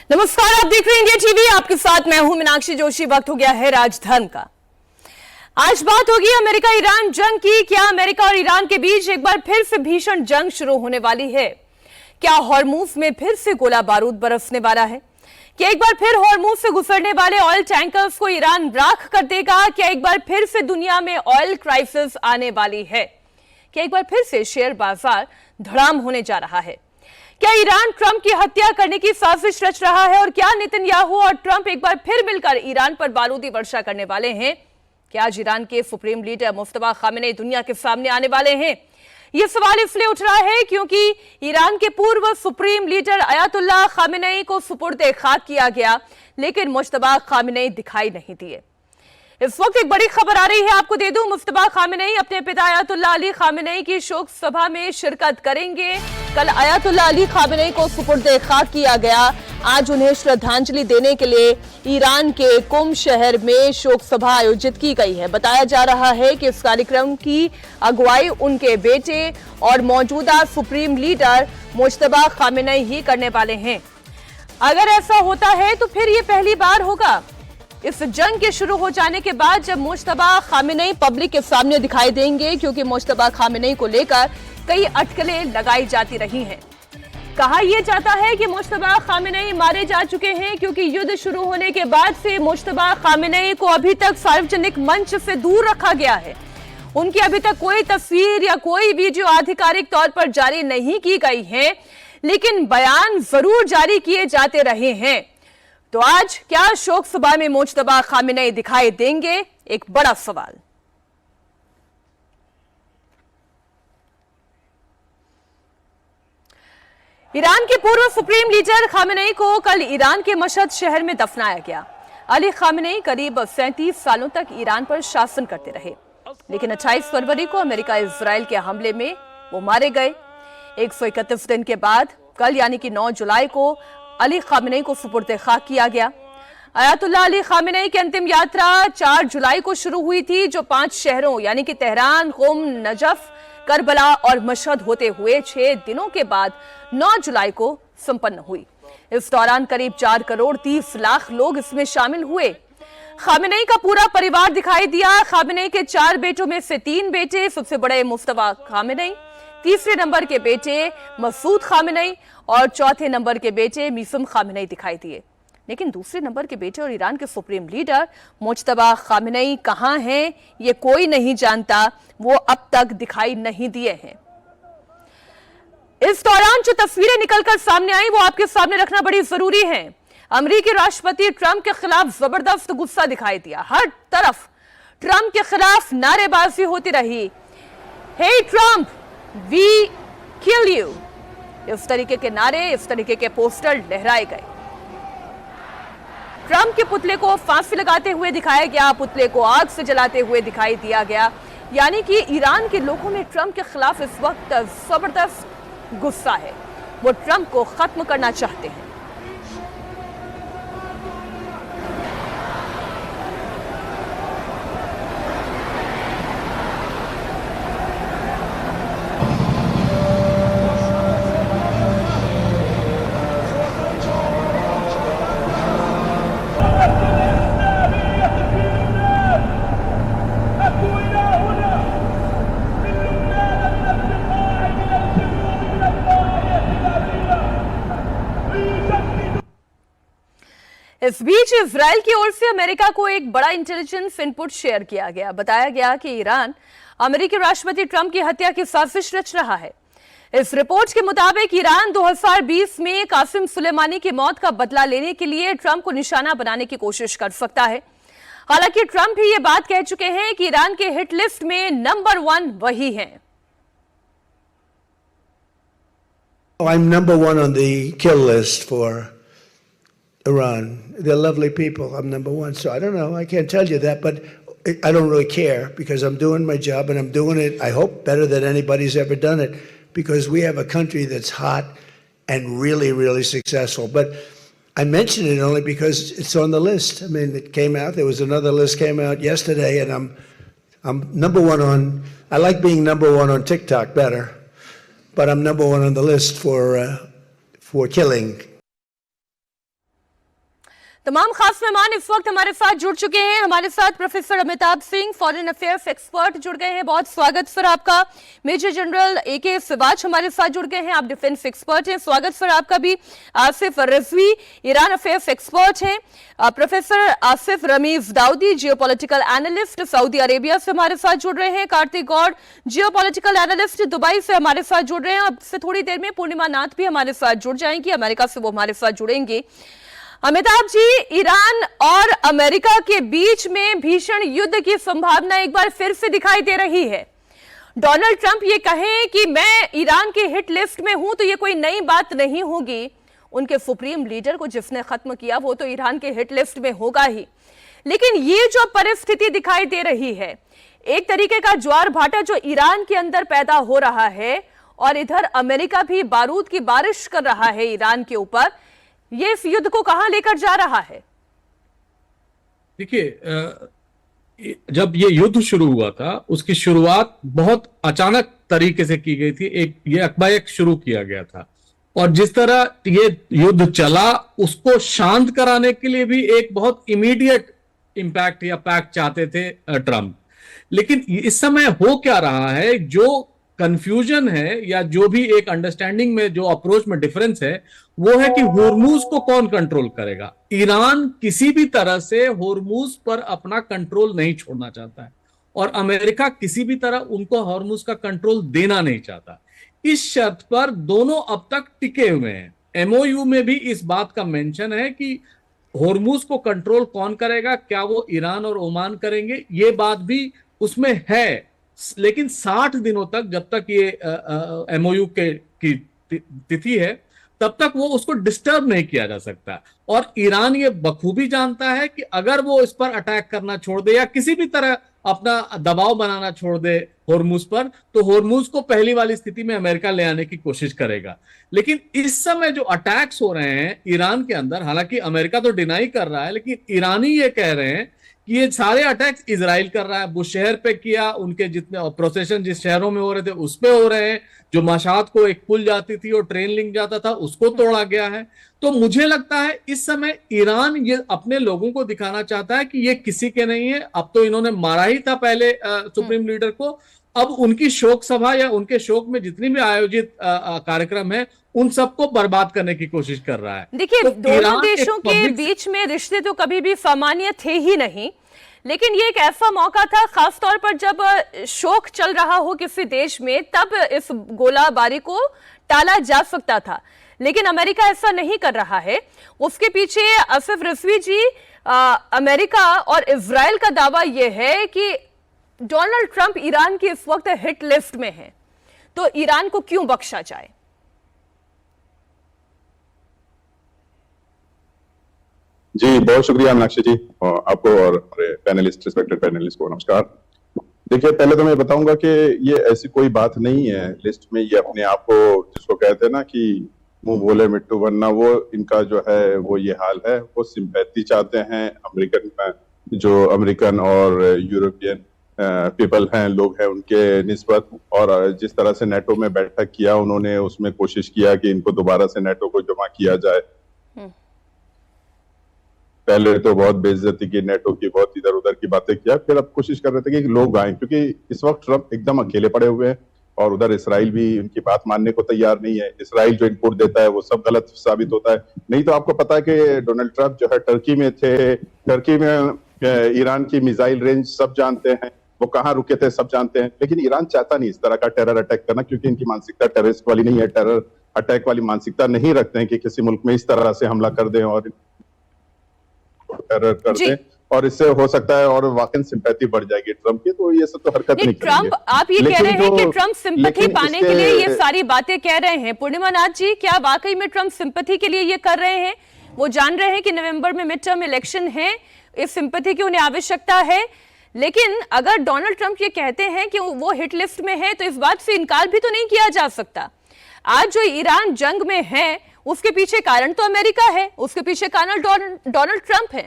नमस्कार, आप देख रहे हैं इंडिया टीवी। आपके साथ मैं हूं मीनाक्षी जोशी। वक्त हो गया है राजधर्म का। आज बात होगी अमेरिका ईरान जंग की। क्या अमेरिका और ईरान के बीच एक बार फिर से भीषण जंग शुरू होने वाली है? क्या हॉर्मूज में फिर से गोला बारूद बरसने वाला है? क्या एक बार फिर हॉर्मूज से गुजरने वाले ऑयल टैंकर्स को ईरान राख कर देगा? क्या एक बार फिर से दुनिया में ऑयल क्राइसिस आने वाली है? क्या एक बार फिर से शेयर बाजार धड़ाम होने जा रहा है? क्या ईरान ट्रंप की हत्या करने की साजिश रच रहा है? और क्या नेतन्याहू और ट्रंप एक बार फिर मिलकर ईरान पर बारूदी वर्षा करने वाले हैं? क्या आज ईरान के सुप्रीम लीडर मुस्तफा खामेनेई दुनिया के सामने आने वाले हैं? यह सवाल इसलिए उठ रहा है क्योंकि ईरान के पूर्व सुप्रीम लीडर अयातुल्लाह खामेनेई को सुपुर्द खाक किया गया, लेकिन मुस्तफा खामेनेई दिखाई नहीं दिए। इस वक्त एक बड़ी खबर आ रही है, आपको दे दूं। मुस्तफा खामेनेई अपने पिता अयातुल्लाह अली खामेनेई की शोक सभा में शिरकत करेंगे। कल अयातुल्लाह अली खामेनेई को सुपुर्द खाक किया गया। आज उन्हें श्रद्धांजलि देने के लिए ईरान के कुम शहर में शोक सभा आयोजित की गई है। बताया जा रहा है कि इस कार्यक्रम की अगुवाई उनके बेटे और मौजूदा सुप्रीम लीडर मुस्तफा खामेनेई ही करने वाले हैं। अगर ऐसा होता है तो फिर ये पहली बार होगा इस जंग के शुरू हो जाने के बाद जब मुस्तफा खामेनेई पब्लिक के सामने दिखाई देंगे, क्योंकि मुस्तफा खामेनेई को लेकर कई अटकलें लगाई जाती रही हैं। कहा यह जाता है कि मुस्तफा खामेनेई मारे जा चुके हैं, क्योंकि युद्ध शुरू होने के बाद से मुस्तफा खामेनेई को अभी तक सार्वजनिक मंच से दूर रखा गया है। उनकी अभी तक कोई तस्वीर या कोई वीडियो आधिकारिक तौर पर जारी नहीं की गई है, लेकिन बयान जरूर जारी किए जाते रहे हैं। तो आज क्या शोक सभा में मुस्तफा खामेनेई दिखाई देंगे? एक बड़ा सवाल। ईरान के पूर्व सुप्रीम लीडर खामेनेई को कल ईरान के मशहद शहर में दफनाया गया। अली खामेनेई करीब 37 सालों तक ईरान पर शासन करते रहे, लेकिन 28 फरवरी को अमेरिका इजराइल के हमले में वो मारे गए। 131 दिन के बाद कल यानी कि 9 जुलाई को अली खामेनेई को सुपुर्द खाक किया गया। अयातुल्लाह अली खामेनेई की अंतिम यात्रा 4 जुलाई को शुरू हुई थी, जो 5 शहरों यानी कि तेहरान, कुम, नजफ, करबला और मशहद होते हुए 6 दिनों के बाद 9 जुलाई को संपन्न हुई। इस दौरान करीब 4 करोड़ 30 लाख लोग इसमें शामिल हुए। खामेनेई का पूरा परिवार दिखाई दिया। खामेनेई के 4 बेटों में से 3 बेटे, सबसे बड़े मुस्तफा खामेनेई, तीसरे नंबर के बेटे मसूद खामेनेई और चौथे नंबर के बेटे मीसम खामेनेई दिखाई दिए। लेकिन दूसरे नंबर के बेटे और ईरान के सुप्रीम लीडर मुज्तबा खामेनेई कहां हैं, ये कोई नहीं जानता। वो अब तक दिखाई नहीं दिए हैं। इस दौरान जो तस्वीरें निकलकर सामने आई वो आपके सामने रखना बड़ी जरूरी है। अमेरिकी राष्ट्रपति ट्रंप के खिलाफ जबरदस्त गुस्सा दिखाई दिया। हर तरफ ट्रंप के खिलाफ नारेबाजी होती रही। हे ट्रंप, वी किल यू, इस तरीके के नारे, इस तरीके के पोस्टर लहराए गए। ट्रंप के पुतले को फांसी लगाते हुए दिखाया गया, पुतले को आग से जलाते हुए दिखाई दिया गया। यानी कि ईरान के लोगों में ट्रंप के खिलाफ इस वक्त जबरदस्त गुस्सा है। वो ट्रंप को खत्म करना चाहते हैं। इस बीच इजराइल की ओर से अमेरिका को एक बड़ा इंटेलिजेंस इनपुट शेयर किया गया। बताया गया कि ईरान अमेरिकी राष्ट्रपति ट्रंप की हत्या की साजिश रच रहा है। इस रिपोर्ट के मुताबिक ईरान 2020 में कासिम सुलेमानी की मौत का बदला लेने के लिए ट्रंप को निशाना बनाने की कोशिश कर सकता है। हालांकि ट्रंप भी ये बात कह चुके हैं कि ईरान के हिट लिस्ट में नंबर 1 वही हैं। I'm number 1 on the kill list for Iran. They're lovely people. I'm number 1. So I don't know. I can't tell you that, but I don't really care because I'm doing my job and I'm doing it, I hope, better than anybody's ever done it, because we have a country that's hot and really, really successful. But I mention it only because it's on the list. I mean, it came out. There was another list came out yesterday, and I'm number 1 on. I like being number 1 on TikTok better, but I'm number 1 on the list for killing. तमाम खास मेहमान इस वक्त हमारे साथ जुड़ चुके हैं। हमारे साथ professor Amitabh Singh, foreign affairs expert जुड़ गए हैं। बहुत स्वागत सर आपका। मेजर जनरल AK सिवाच हमारे साथ जुड़ गए हैं, आप डिफेंस एक्सपर्ट हैं। स्वागत सर आपका भी। Asif Rizvi, Iran affairs expert हैं। Professor Asif Ramiz Daudi, geopolitical analyst, Saudi Arabia से हमारे साथ जुड़ रहे हैं। Kartik Gaur, geopolitical analyst, Dubai से हमारे साथ जुड़ रहे हैं। अब से थोड़ी देर में पूर्णिमा नाथ भी हमारे साथ जुड़ जाएंगी, अमेरिका से वो हमारे साथ जुड़ेंगे। अमिताभ जी, ईरान और अमेरिका के बीच में भीषण युद्ध की संभावना एक बार फिर से दिखाई दे रही है। डोनाल्ड ट्रंप ये कहें कि मैं ईरान के हिट लिस्ट में हूं तो ये कोई नई बात नहीं होगी। उनके सुप्रीम लीडर को जिसने खत्म किया वो तो ईरान के हिट लिस्ट में होगा ही। लेकिन ये जो परिस्थिति दिखाई दे रही है, एक तरीके का ज्वार भाटा जो ईरान के अंदर पैदा हो रहा है और इधर अमेरिका भी बारूद की बारिश कर रहा है ईरान के ऊपर, ये इस युद्ध को कहां लेकर जा रहा है? देखिए, जब ये युद्ध शुरू हुआ था उसकी शुरुआत बहुत अचानक तरीके से की गई थी। ये अकबायक शुरू किया गया था और जिस तरह ये युद्ध चला उसको शांत कराने के लिए भी एक बहुत इमीडिएट इंपैक्ट या पैक्ट चाहते थे ट्रंप। लेकिन इस समय हो क्या रहा है, जो कंफ्यूजन है या जो भी एक अंडरस्टैंडिंग में जो अप्रोच में डिफरेंस है वो है कि होर्मुज को कौन कंट्रोल करेगा। ईरान किसी भी तरह से होर्मुज पर अपना कंट्रोल नहीं छोड़ना चाहता है और अमेरिका किसी भी तरह उनको होर्मुज का कंट्रोल देना नहीं चाहता। इस शर्त पर दोनों अब तक टिके हुए हैं। MOU में भी इस बात का मेंशन है कि होर्मुज को कंट्रोल कौन करेगा, क्या वो ईरान और ओमान करेंगे, ये बात भी उसमें है। लेकिन 60 दिनों तक, जब तक ये MOU की तिथि है, तब तक वो उसको डिस्टर्ब नहीं किया जा सकता। और ईरान ये बखूबी जानता है कि अगर वो इस पर अटैक करना छोड़ दे या किसी भी तरह अपना दबाव बनाना छोड़ दे होर्मुज पर, तो होर्मुज को पहली वाली स्थिति में अमेरिका ले आने की कोशिश करेगा। लेकिन इस समय जो अटैक्स हो रहे हैं ईरान के अंदर, हालांकि अमेरिका तो डिनाई कर रहा है, लेकिन ईरानी ये कह रहे हैं कि ये सारे अटैक्स इजराइल कर रहा है। बुश शहर पे किया, उनके जितने प्रोसेशन जिस शहरों में हो रहे थे उस पे हो रहे हैं। जो माशात को एक पुल जाती थी और ट्रेन लिंक जाता था उसको तोड़ा गया है। तो मुझे लगता है इस समय ईरान ये अपने लोगों को दिखाना चाहता है कि ये किसी के नहीं है। अब तो इन्होंने मारा ही था पहले सुप्रीम लीडर को, अब उनकी शोक सभा या उनके शोक में जितनी भी आयोजित कार्यक्रम है उन सबको बर्बाद करने की कोशिश कर रहा है। देखिए, तो दोनों देशों के बीच में रिश्ते तो कभी भी सामान्य थे ही नहीं, लेकिन ये एक ऐसा मौका था, खासतौर पर जब शोक चल रहा हो किसी देश में, तब इस गोलाबारी को टाला जा सकता था। लेकिन अमेरिका ऐसा नहीं कर रहा है। उसके पीछे आसिफ रिजवी जी, अमेरिका और इजराइल का दावा यह है कि डोनाल्ड ट्रंप ईरान की इस वक्त हिट लिस्ट में है, तो ईरान को क्यों बख्शा जाए? जी, बहुत शुक्रिया मीनाक्षी जी, आपको और हमारे पैनलिस्ट, रिस्पेक्टेड पैनलिस्ट को नमस्कार। देखिए, पहले तो मैं बताऊंगा कि ये ऐसी कोई बात नहीं है लिस्ट में। ये अपने आप को, जिसको कहते हैं ना कि मुंह बोले मिट्टू बनना, वो इनका जो है वो ये हाल है। वो सिंपैथी चाहते हैं अमेरिकन और यूरोपियन पीपल हैं, लोग हैं उनके निस्बत। और जिस तरह से नेटो में बैठक किया उन्होंने, उसमें कोशिश किया कि इनको दोबारा से नेटो को जमा किया जाए। पहले तो बहुत बेइज्जती की, नेटो की बहुत इधर उधर की बातें किया, फिर अब कोशिश कर रहे थे कि लोग आए, क्योंकि इस वक्त ट्रंप एकदम अकेले पड़े हुए हैं और उधर इसराइल भी उनकी बात मानने को तैयार नहीं है। इसराइल जो इनपुट देता है वो सब गलत साबित होता है। नहीं तो आपको पता है कि डोनाल्ड ट्रंप जो है टर्की में थे, टर्की में ईरान की मिसाइल रेंज सब जानते हैं, वो कहाँ रुके थे सब जानते हैं। लेकिन ईरान चाहता नहीं इस तरह का टेरर अटैक करना, क्योंकि इनकी मानसिकता टेररिस्ट वाली नहीं है, टेरर अटैक वाली मानसिकता नहीं रखते हैं कि किसी मुल्क में इस तरह से हमला कर दें और टेरर कर दें, और इससे हो सकता है और वाकई सिंपैथी बढ़ जाएगी ट्रंप की। तो ये सब तो हरकत नहीं ट्रंप, आप ये कह रहे हैं कि ट्रंप सिंपैथी पाने के लिए ये सारी बातें कह रहे हैं। पूर्णिमा नाथ जी, क्या वाकई में ट्रंप सिंपैथी के लिए ये कर रहे हैं? वो जान रहे हैं कि नवंबर में मिड टर्म इलेक्शन है, इस सिंपैथी की उन्हें आवश्यकता है। लेकिन अगर डोनाल्ड ट्रंप ये कहते हैं कि वो हिट लिस्ट में है, तो इस बात से इनकार भी तो नहीं किया जा सकता। आज जो ईरान जंग में है उसके पीछे कारण तो अमेरिका है, उसके पीछे कारण डोनाल्ड ट्रंप है।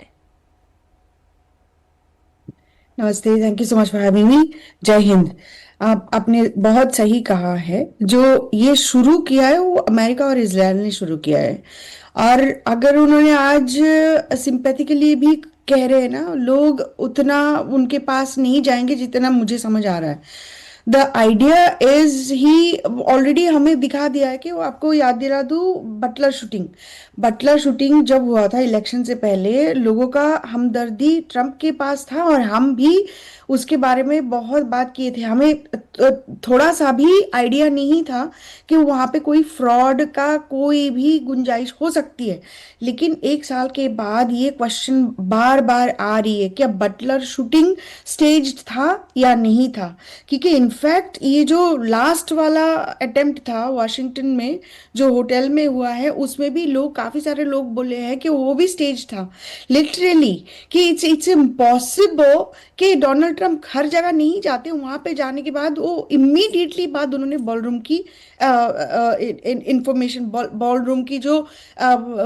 नमस्ते, thank you so much for having me. जय हिंद। आपने बहुत सही कहा है, जो ये शुरू किया है वो अमेरिका और इजराइल ने शुरू किया है। और अगर उन्होंने आज सिंपैथी के लिए भी कह रहे हैं ना, लोग उतना उनके पास नहीं जाएंगे जितना मुझे समझ आ रहा है। The idea is he already हमें दिखा दिया है कि वो, आपको याद दिला दूं, बटलर शूटिंग जब हुआ था इलेक्शन से पहले, लोगों का हमदर्दी ट्रंप के पास था और हम भी उसके बारे में बहुत बात किए थे। हमें थोड़ा सा भी आइडिया नहीं था कि वहां पे कोई फ्रॉड का कोई भी गुंजाइश हो सकती है। लेकिन एक साल के बाद ये क्वेश्चन बार बार आ रही है, क्या बटलर शूटिंग स्टेज्ड था या नहीं था? क्योंकि इनफैक्ट ये जो लास्ट वाला अटेम्प्ट था वाशिंगटन में जो होटल में हुआ है, उसमें भी काफी सारे लोग बोले हैं कि वो भी स्टेज था लिटरली, कि इट्स इम्पॉसिबल कि डोनाल्ड ट्रंप हर जगह नहीं जाते। वहां पे जाने के बाद वो इमीडिएटली बाद उन्होंने बॉलरूम की इंफॉर्मेशन, बॉलरूम की जो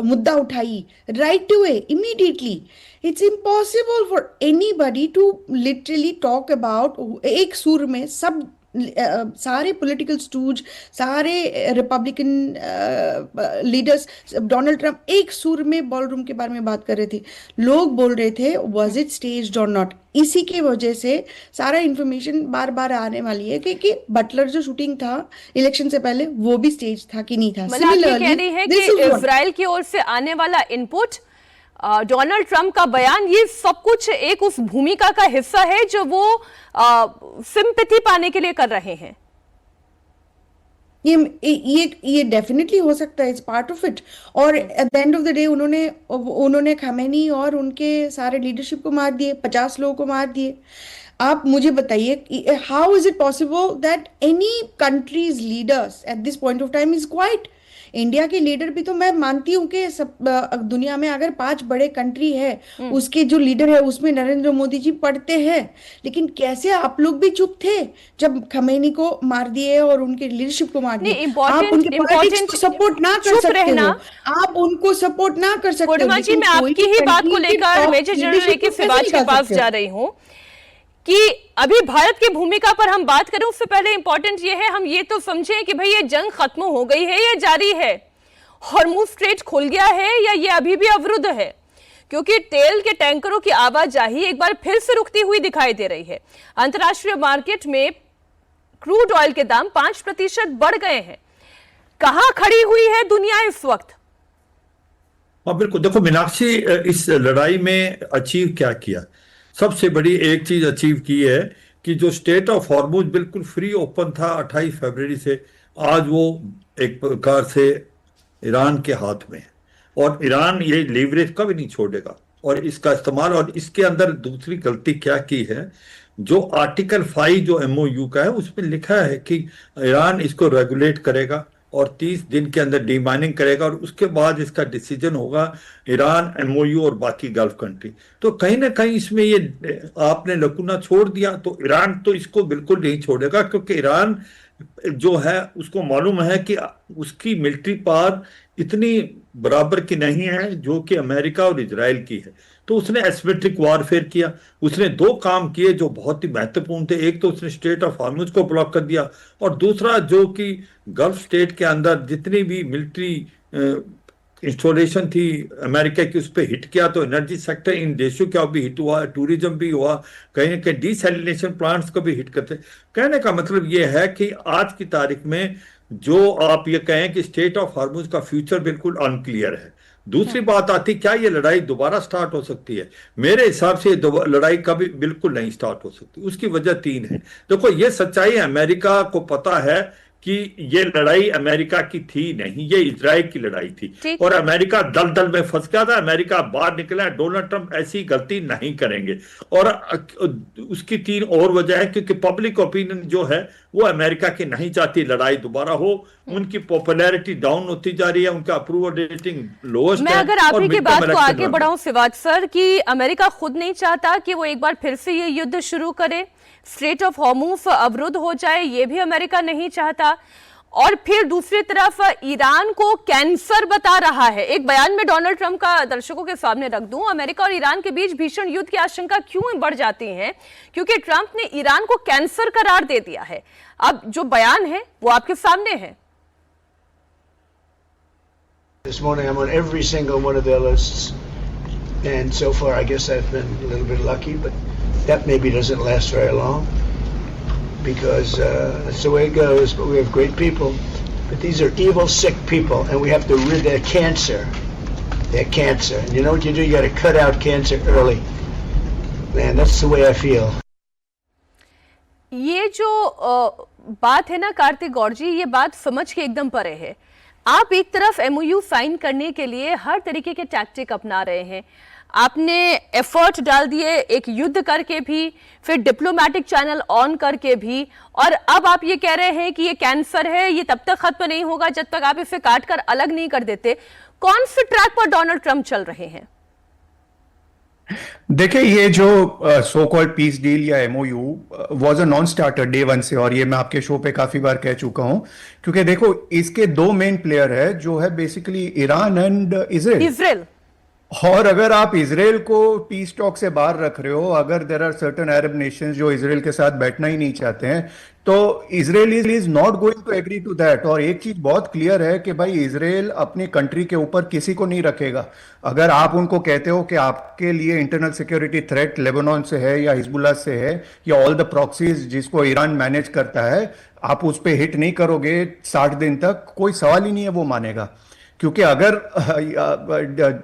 मुद्दा उठाई right to way immediately. It's impossible for anybody to literally talk about एक सुर में सब सारे पॉलिटिकल स्टूज, सारे रिपब्लिकन लीडर्स, डोनाल्ड ट्रंप एक सुर में बॉलरूम के बारे में बात कर रहे थे। लोग बोल रहे थे वाज इट स्टेज्ड और नॉट। इसी की वजह से सारा इंफॉर्मेशन बार बार आने वाली है कि बटलर जो शूटिंग था इलेक्शन से पहले वो भी स्टेज था कि नहीं था। मतलब आप ये कह रही है कि इजराइल की ओर से आने वाला इनपुट, डोनाल्ड ट्रंप का बयान, ये सब कुछ एक उस भूमिका का हिस्सा है जो वो सिंपैथी पाने के लिए कर रहे हैं। ये डेफिनेटली हो सकता है, इट्स पार्ट ऑफ इट। और at the end of the day उन्होंने खमेनी और उनके सारे लीडरशिप को मार दिए, 50 लोगों को मार दिए। आप मुझे बताइए, how is it possible that any countries leaders at this point of time is quite? India के लीडर भी तो मैं मानती हूँ कि सब दुनिया में अगर 5 बड़े कंट्री है उसके जो लीडर है उसमें नरेंद्र मोदी जी पढ़ते हैं, लेकिन कैसे आप लोग भी चुप थे जब खमेनी को मार दिए और उनके लीडरशिप को मार दिए? आप उनके पॉलिटिक्स को सपोर्ट ना कर सकते हो, आप उनको सपोर्ट ना कर सकते हो। जी, मैं आपकी ही बात को लेकर मेजर जनरल ए.के. सिवाच के पास जा रही हूँ कि अभी भारत की भूमिका पर हम बात करें उससे पहले इंपॉर्टेंट ये है, हम ये तो समझें कि भाई ये जंग खत्म हो गई है या जारी है, हॉर्मुज स्ट्रेट खुल गया है या ये अभी भी अवरुद्ध है? क्योंकि तेल के टैंकरों की आवाजाही एक बार फिर से रुकती हुई दिखाई दे रही है। अंतर्राष्ट्रीय मार्केट में क्रूड ऑयल के दाम 5% बढ़ गए हैं। कहां खड़ी हुई है दुनिया इस वक्त? हाँ बिल्कुल, देखो मीनाक्षी, इस लड़ाई में अचीव क्या किया? सबसे बड़ी एक चीज अचीव की है कि जो स्टेट ऑफ हॉर्मुज बिल्कुल फ्री ओपन था 28 फरवरी से, आज वो एक प्रकार से ईरान के हाथ में है और ईरान ये लीवरेज कभी नहीं छोड़ेगा और इसका इस्तेमाल। और इसके अंदर दूसरी गलती क्या की है, जो आर्टिकल 5 जो MOU का है उसमें लिखा है कि ईरान इसको रेगुलेट करेगा और 30 दिन के अंदर डीमाइनिंग करेगा और उसके बाद इसका डिसीजन होगा ईरान, MOU और बाकी गल्फ कंट्री। तो कहीं ना कहीं इसमें ये आपने लकुना छोड़ दिया, तो ईरान तो इसको बिल्कुल नहीं छोड़ेगा, क्योंकि ईरान जो है उसको मालूम है कि उसकी मिलिट्री पावर इतनी बराबर की नहीं है जो कि अमेरिका और इजराइल की है। तो उसने एसिमेट्रिक वॉरफेयर किया। उसने 2 काम किए जो बहुत ही महत्वपूर्ण थे। एक तो उसने स्टेट ऑफ हॉर्मुज को ब्लॉक कर दिया और दूसरा जो कि गल्फ स्टेट के अंदर जितनी भी मिलिट्री इंस्टॉलेशन थी अमेरिका की उस पर हिट किया। तो एनर्जी सेक्टर इन देशों का भी हिट हुआ, टूरिज्म भी हुआ, कहीं ना कहीं डिसैलिनेशन प्लांट्स को भी हिट करते। कहने का मतलब ये है कि आज की तारीख में जो आप ये कहें कि स्टेट ऑफ हॉर्मुज का फ्यूचर बिल्कुल अनक्लियर है। दूसरी बात आती, क्या ये लड़ाई दोबारा स्टार्ट हो सकती है? मेरे हिसाब से लड़ाई कभी बिल्कुल नहीं स्टार्ट हो सकती। उसकी वजह 3 है। देखो, ये सच्चाई है, अमेरिका को पता है कि ये लड़ाई अमेरिका की थी नहीं, ये इजराइल की लड़ाई थी और अमेरिका दलदल में फंस गया था। अमेरिका बाहर निकला। डोनाल्ड ट्रंप ऐसी गलती नहीं करेंगे। और उसकी 3 और वजह है, क्योंकि पब्लिक ओपिनियन जो है वो अमेरिका की नहीं चाहती लड़ाई दोबारा हो। उनकी पॉपुलैरिटी डाउन होती जा रही है, उनका अप्रूवल रेटिंग लोएस्ट है। मैं अगर आप ही की बात को आगे बढ़ाऊं सिवाच सर, कि अमेरिका खुद नहीं चाहता कि वो एक बार फिर से ये युद्ध शुरू करे, स्ट्रेट ऑफ हॉर्मुज अवरुद्ध हो जाए, ये भी अमेरिका नहीं चाहता। और फिर दूसरी तरफ ईरान को कैंसर बता रहा है। एक बयान में डोनाल्ड ट्रंप का दर्शकों के सामने रख दूं, अमेरिका और ईरान के बीच भीषण युद्ध की आशंका क्यों बढ़ जाती है? क्योंकि ट्रंप ने ईरान को कैंसर करार दे दिया है। अब जो बयान है वो आपके सामने है। This morning I'm on every single one of their lists. And so far, I guess I've been a little bit lucky, but that maybe doesn't last very long because that's the way it goes. But we have great people. But these are evil, sick people, and we have to rid their cancer. Their cancer. And you know what you do? You got to cut out cancer early. Man, that's the way I feel. ये जो बात है ना कार्तिक गौर जी, ये बात समझ के एकदम परे है। आप एक तरफ एमओयू साइन करने के लिए हर तरीके के टैक्टिक अपना रहे हैं, आपने एफर्ट डाल दिए एक युद्ध करके भी, फिर डिप्लोमेटिक चैनल ऑन करके भी, और अब आप ये कह रहे हैं कि ये कैंसर है, ये तब तक खत्म नहीं होगा जब तक आप इसे काट कर अलग नहीं कर देते। कौन से ट्रैक पर डोनाल्ड ट्रंप चल रहे हैं? देखिए, ये जो सो कॉल्ड पीस डील या MOU was a non starter day one से, और ये मैं आपके शो पे काफी बार कह चुका हूं, क्योंकि देखो इसके दो मेन प्लेयर है जो है बेसिकली ईरान एंड इजराइल। और अगर आप इजराइल को पीस टॉक से बाहर रख रहे हो, अगर there are certain Arab nations जो इजराइल के साथ बैठना ही नहीं चाहते हैं, तो Israel is not going to agree to that. और एक चीज बहुत क्लियर है कि भाई इजराइल अपनी कंट्री के ऊपर किसी को नहीं रखेगा। अगर आप उनको कहते हो कि आपके लिए इंटरनल सिक्योरिटी थ्रेट लेबनान से है या हिजबुल्लाह से है या ऑल द प्रॉक्सीज जिसको ईरान मैनेज करता है, आप उस पर हिट नहीं करोगे 60 दिन तक, कोई सवाल ही नहीं है वो मानेगा। क्योंकि अगर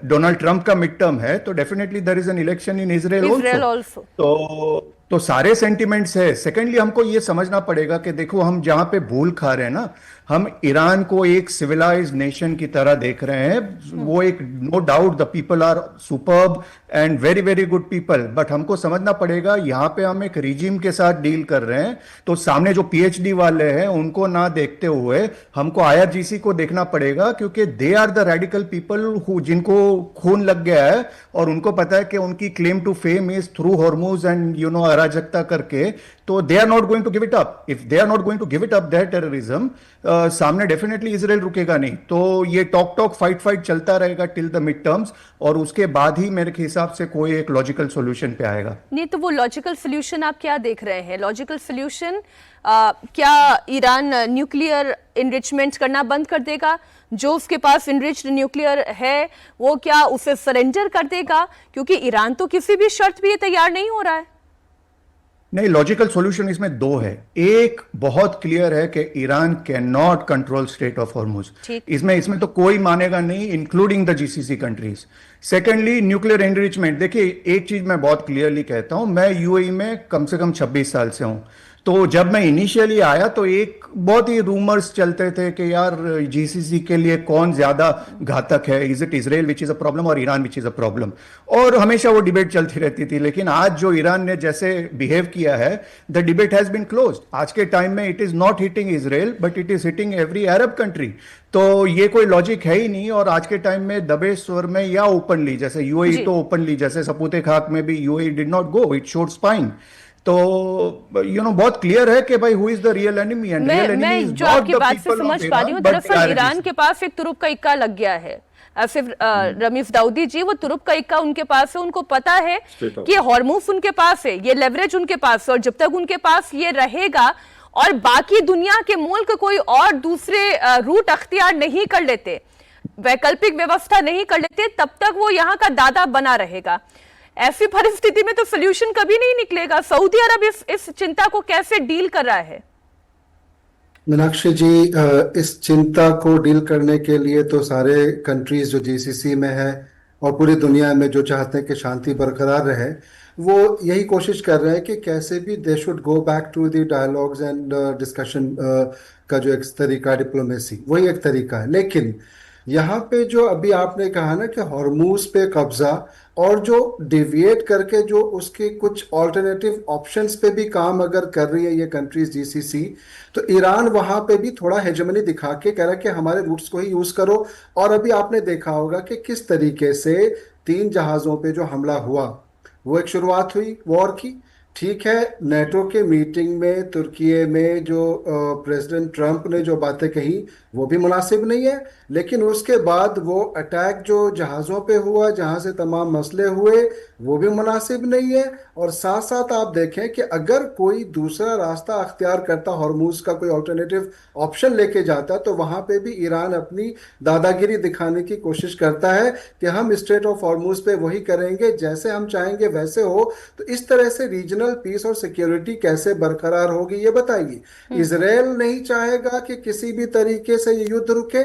डोनाल्ड ट्रंप का मिड टर्म है तो definitely there is an election in Israel also. तो सारे सेंटिमेंट्स है। सेकेंडली हमको ये समझना पड़ेगा कि देखो हम जहां पे भूल खा रहे हैं ना, हम ईरान को एक सिविलाइज्ड नेशन की तरह देख रहे हैं। वो एक no doubt the people are superb and very very good people, but हमको समझना पड़ेगा यहाँ पे हम एक रिजीम के साथ डील कर रहे हैं। तो सामने जो पीएचडी वाले हैं उनको ना देखते हुए हमको आईआरजीसी को देखना पड़ेगा, क्योंकि they are the radical people जिनको खून लग गया है और उनको पता है कि उनकी claim to fame is through Hormuz and you know अराजकता करके। तो they are not going to give it up. If they are not going to give it up there terrorism, सामने डेफिनेटली इजराइल रुकेगा नहीं। तो ये टॉक फाइट चलता रहेगा टिल द मिड टर्म्स, और उसके बाद ही मेरे हिसाब से कोई एक लॉजिकल सॉल्यूशन पे आएगा। नहीं तो वो लॉजिकल सॉल्यूशन आप क्या देख रहे हैं? लॉजिकल सॉल्यूशन क्या ईरान न्यूक्लियर इनरिचमेंट करना बंद कर देगा? जो उसके पास इनरिच्ड न्यूक्लियर है वो क्या उसे सरेंडर कर देगा? क्योंकि ईरान तो किसी भी शर्त पे तैयार नहीं हो रहा है। नहीं, लॉजिकल सॉल्यूशन इसमें दो है। एक बहुत क्लियर है कि Iran can not control straight of Hormuz, इसमें तो कोई मानेगा नहीं, including the GCC countries. Secondly nuclear enrichment, देखिए एक चीज मैं बहुत क्लियरली कहता हूं, मैं यूएई में कम से कम 26 साल से हूं। तो जब मैं इनिशियली आया तो एक बहुत ही रूमर्स चलते थे कि यार जीसीसी के लिए कौन ज्यादा घातक है, is it Israel which is a problem और Iran which is a problem, और हमेशा वो डिबेट चलती रहती थी। लेकिन आज जो ईरान ने जैसे बिहेव किया है, the debate has been closed. आज के टाइम में it is not hitting Israel but it is hitting every Arab country. तो ये कोई लॉजिक है ही नहीं। और आज के टाइम में दबे स्वर में या ओपनली, जैसे यूएई तो ओपनली, जैसे सपूते खाक में भी UAE did not go, it showed spine. तो यू नो बहुत क्लियर है कि भाई who is the real enemy, and real enemy is जो आपकी बात से समझ पा रही हूँ, दरअसल ईरान के पास एक तुरुप का इक्का लग गया है। सिर्फ रमीफ दाऊदी जी, वो तुरुप का इक्का उनके पास है, उनको पता है कि हॉर्मूज उनके पास है, ये लेवरेज उनके पास है, और जब तक उनके पास ये रहेगा और बाकी दुनिया के मुल्क कोई और दूसरे रूट अख्तियार नहीं कर लेते, वैकल्पिक व्यवस्था नहीं कर लेते, तब तक वो यहाँ का दादा बना रहेगा। ऐसी परिस्थिति में तो सोल्यूशन कभी नहीं निकलेगा। सऊदी अरब इस चिंता को कैसे डील कर रहा है? मीनाक्षी जी, इस चिंता को डील करने के लिए तो सारे कंट्रीज जो जीसीसी में है और पूरी दुनिया में जो चाहते हैं कि शांति बरकरार रहे, वो यही कोशिश कर रहे हैं कि कैसे भी they should go back to the dialogues and discussion का जो एक तरीका डिप्लोमेसी, वही एक तरीका है। लेकिन यहाँ पे जो अभी आपने कहा ना कि हॉर्मूज पे कब्जा, और जो डिविएट करके जो उसके कुछ ऑल्टरनेटिव ऑप्शंस पे भी काम अगर कर रही है ये कंट्रीज जीसीसी, तो ईरान वहां पे भी थोड़ा हेजेमनी दिखा के कह रहा है कि हमारे रूट्स को ही यूज करो। और अभी आपने देखा होगा कि किस तरीके से 3 जहाजों पे जो हमला हुआ, वो एक शुरुआत हुई वॉर की, ठीक है, नेटो के मीटिंग में तुर्की में जो प्रेसिडेंट ट्रंप ने जो बातें कही वो भी मुनासिब नहीं है, लेकिन उसके बाद वो अटैक जो जहाज़ों पे हुआ, जहां से तमाम मसले हुए, वो भी मुनासिब नहीं है। और साथ साथ आप देखें कि अगर कोई दूसरा रास्ता अख्तियार करता, हॉर्मूज का कोई ऑल्टरनेटिव ऑप्शन लेके जाता, तो वहां पे भी ईरान अपनी दादागिरी दिखाने की कोशिश करता है कि हम स्ट्रेट ऑफ हॉर्मूज पे वही करेंगे, जैसे हम चाहेंगे वैसे हो। तो इस तरह से रीजनल पीस और सिक्योरिटी कैसे बरकरार होगी, ये बताइए। इसराइल नहीं चाहेगा कि किसी भी तरीके से ये युद्ध रुके।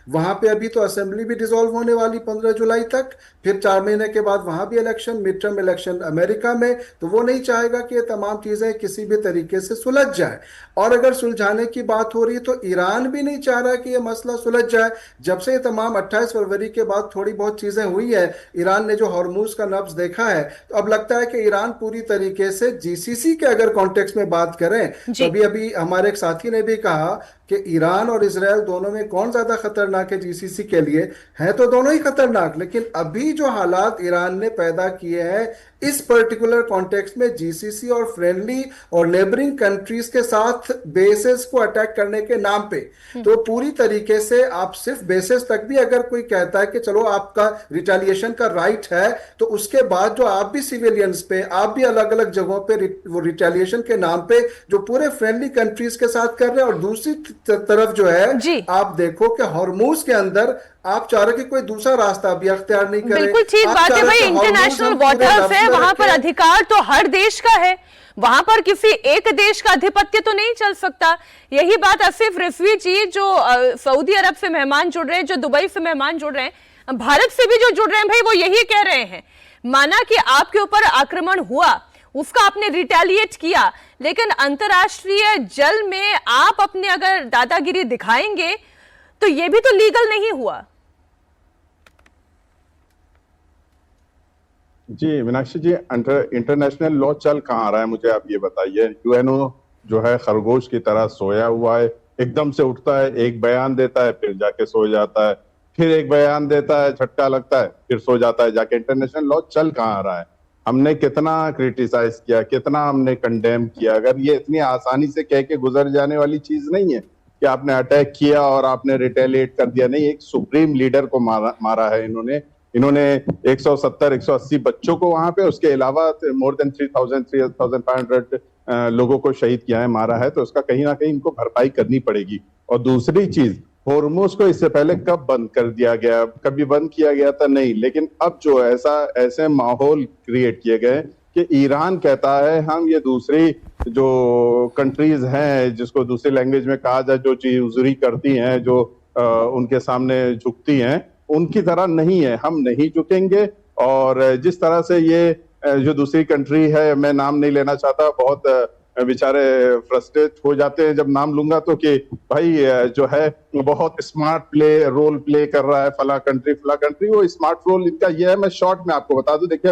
वहां पे अभी तो असेंबली भी डिसॉल्व होने वाली 15 जुलाई तक, फिर 4 महीने के बाद वहां भी election, mid term election America में। तो वो नहीं चाहेगा कि ये तमाम चीजें किसी भी तरीके से सुलझ जाए। और अगर सुलझाने की बात हो रही है तो ईरान भी नहीं चाह रहा कि ये मसला सुलझ जाए। जब से ये तमाम 28 फरवरी के बाद थोड़ी बहुत चीजें हुई है, ईरान ने जो हॉर्मूज का नब्ज देखा है, तो अब लगता है कि ईरान पूरी तरीके से जीसीसी के अगर कॉन्टेक्स्ट में बात करें, तो अभी हमारे एक साथी ने भी कहा कि ईरान और इजराइल दोनों में कौन ज्यादा खतरनाक है जीसीसी के लिए। है तो दोनों ही खतरनाक, लेकिन अभी जो हालात ईरान ने पैदा किए हैं इस पर्टिकुलर कॉन्टेक्स्ट में, जीसीसी और फ्रेंडली और नेबरिंग कंट्रीज के साथ बेसेस को अटैक करने के नाम पे, तो पूरी तरीके से आप सिर्फ बेसेस तक भी अगर कोई कहता है कि चलो आपका रिटेलिएशन का राइट है, तो उसके बाद जो आप भी सिविलियंस पे, आप भी अलग अलग जगहों पे वो रिटेलिएशन के नाम पे जो पूरे फ्रेंडली कंट्रीज के साथ कर रहे हैं। और दूसरी तरफ जो है, आप देखो कि हॉर्मूज के अंदर आप चाह रहे कि कोई दूसरा रास्ता भी अख्तियार नहीं करे। बिल्कुल ठीक बात है भाई, इंटरनेशनल वाटर्स है, वहां पर अधिकार तो हर देश का है, वहां पर किसी एक देश का आधिपत्य तो नहीं चल सकता। यही बात आसिफ रिजवी जी जो सऊदी अरब से मेहमान जुड़ रहे हैं, जो दुबई से मेहमान जुड़ रहे हैं, भारत से भी जो जुड़ रहे हैं भाई, वो यही कह रहे हैं। माना कि आपके ऊपर आक्रमण हुआ, उसका आपने रिटेलिएट किया, लेकिन अंतरराष्ट्रीय जल में आप अपने अगर दादागिरी दिखाएंगे तो ये भी तो लीगल नहीं हुआ। जी मीनाक्षी जी, इंटरनेशनल लॉ चल कहाँ रहा है, मुझे आप ये बताइए। यूएनओ जो है खरगोश की तरह सोया हुआ है, एकदम से उठता है, एक बयान देता है, फिर जाके सो जाता है, फिर एक बयान देता है, झटका लगता है, फिर सो जाता है जाके। इंटरनेशनल लॉ चल कहाँ रहा है? हमने कितना क्रिटिसाइज किया, कितना हमने कंडेम किया। अगर ये इतनी आसानी से कह के गुजर जाने वाली चीज नहीं है कि आपने अटैक किया और आपने रिटेलिएट कर दिया। नहीं, एक सुप्रीम लीडर को मारा है इन्होंने 170-180 बच्चों को वहां पे, उसके अलावा मोर देन 3,500 लोगों को शहीद किया है, मारा है। तो उसका कहीं ना कहीं इनको भरपाई करनी पड़ेगी। और दूसरी चीज, हॉर्मूज को इससे पहले कब बंद कर दिया गया? कभी बंद किया गया था? नहीं। लेकिन अब जो ऐसे माहौल क्रिएट किए गए कि ईरान कहता है हम ये दूसरी जो कंट्रीज हैं, जिसको दूसरी लैंग्वेज में कहा जाए, जो चीजुरी करती हैं, जो उनके सामने झुकती हैं, उनकी तरह नहीं है, हम नहीं झुकेंगे। और जिस तरह से ये जो दूसरी कंट्री है, मैं नाम नहीं लेना चाहता, बहुत बेचारे फ्रस्ट्रेट हो जाते हैं जब नाम लूंगा तो, कि भाई जो है बहुत स्मार्ट रोल प्ले कर रहा है फला कंट्री। वो स्मार्ट रोल इनका ये है, मैं शॉर्ट में आपको बता दूं। देखिए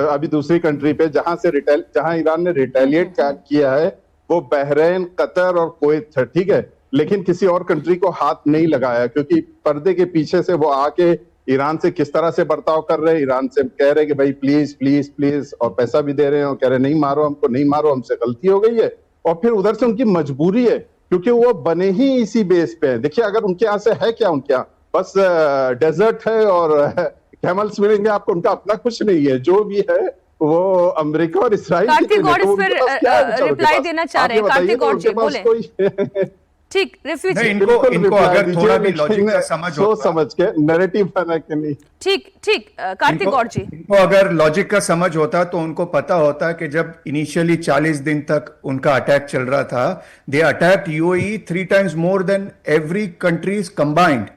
अभी दूसरी कंट्री पे जहां ईरान ने रिटेलिएट किया है वो बहरीन, कतर और कुवैत है, ठीक है। लेकिन किसी और कंट्री को हाथ नहीं लगाया, क्योंकि पर्दे के पीछे से वो आके ईरान से किस तरह से बर्ताव कर रहे हैं। ईरान से कह रहे हैं कि भाई प्लीज प्लीज प्लीज, और पैसा भी दे रहे हैं, और कह रहे हैं नहीं मारो हमको, नहीं मारो, हमसे गलती हो गई है। और फिर उधर से उनकी मजबूरी है, क्योंकि वो बने ही इसी बेस पे है। देखिए, अगर उनके यहाँ से है क्या, उनके यहाँ बस डेजर्ट है और कैमल्स मिलेंगे आपको, उनका अपना कुछ नहीं है। जो भी है वो अमेरिका और इसराइल। कार्तिक गौड़ इस पर रिप्लाई देना चाह रहे हैं। कार्तिक गौड़ जी बोले। ठीक, इनको अगर थोड़ा भी लॉजिक का समझ के नैरेटिव बना के नहीं। ठीक कार्तिक गौड़ जी, इनको अगर लॉजिक का समझ होता तो उनको पता होता कि जब इनिशियली 40 दिन तक उनका अटैक चल रहा था, दे attacked UAE 3 times more than every countries combined।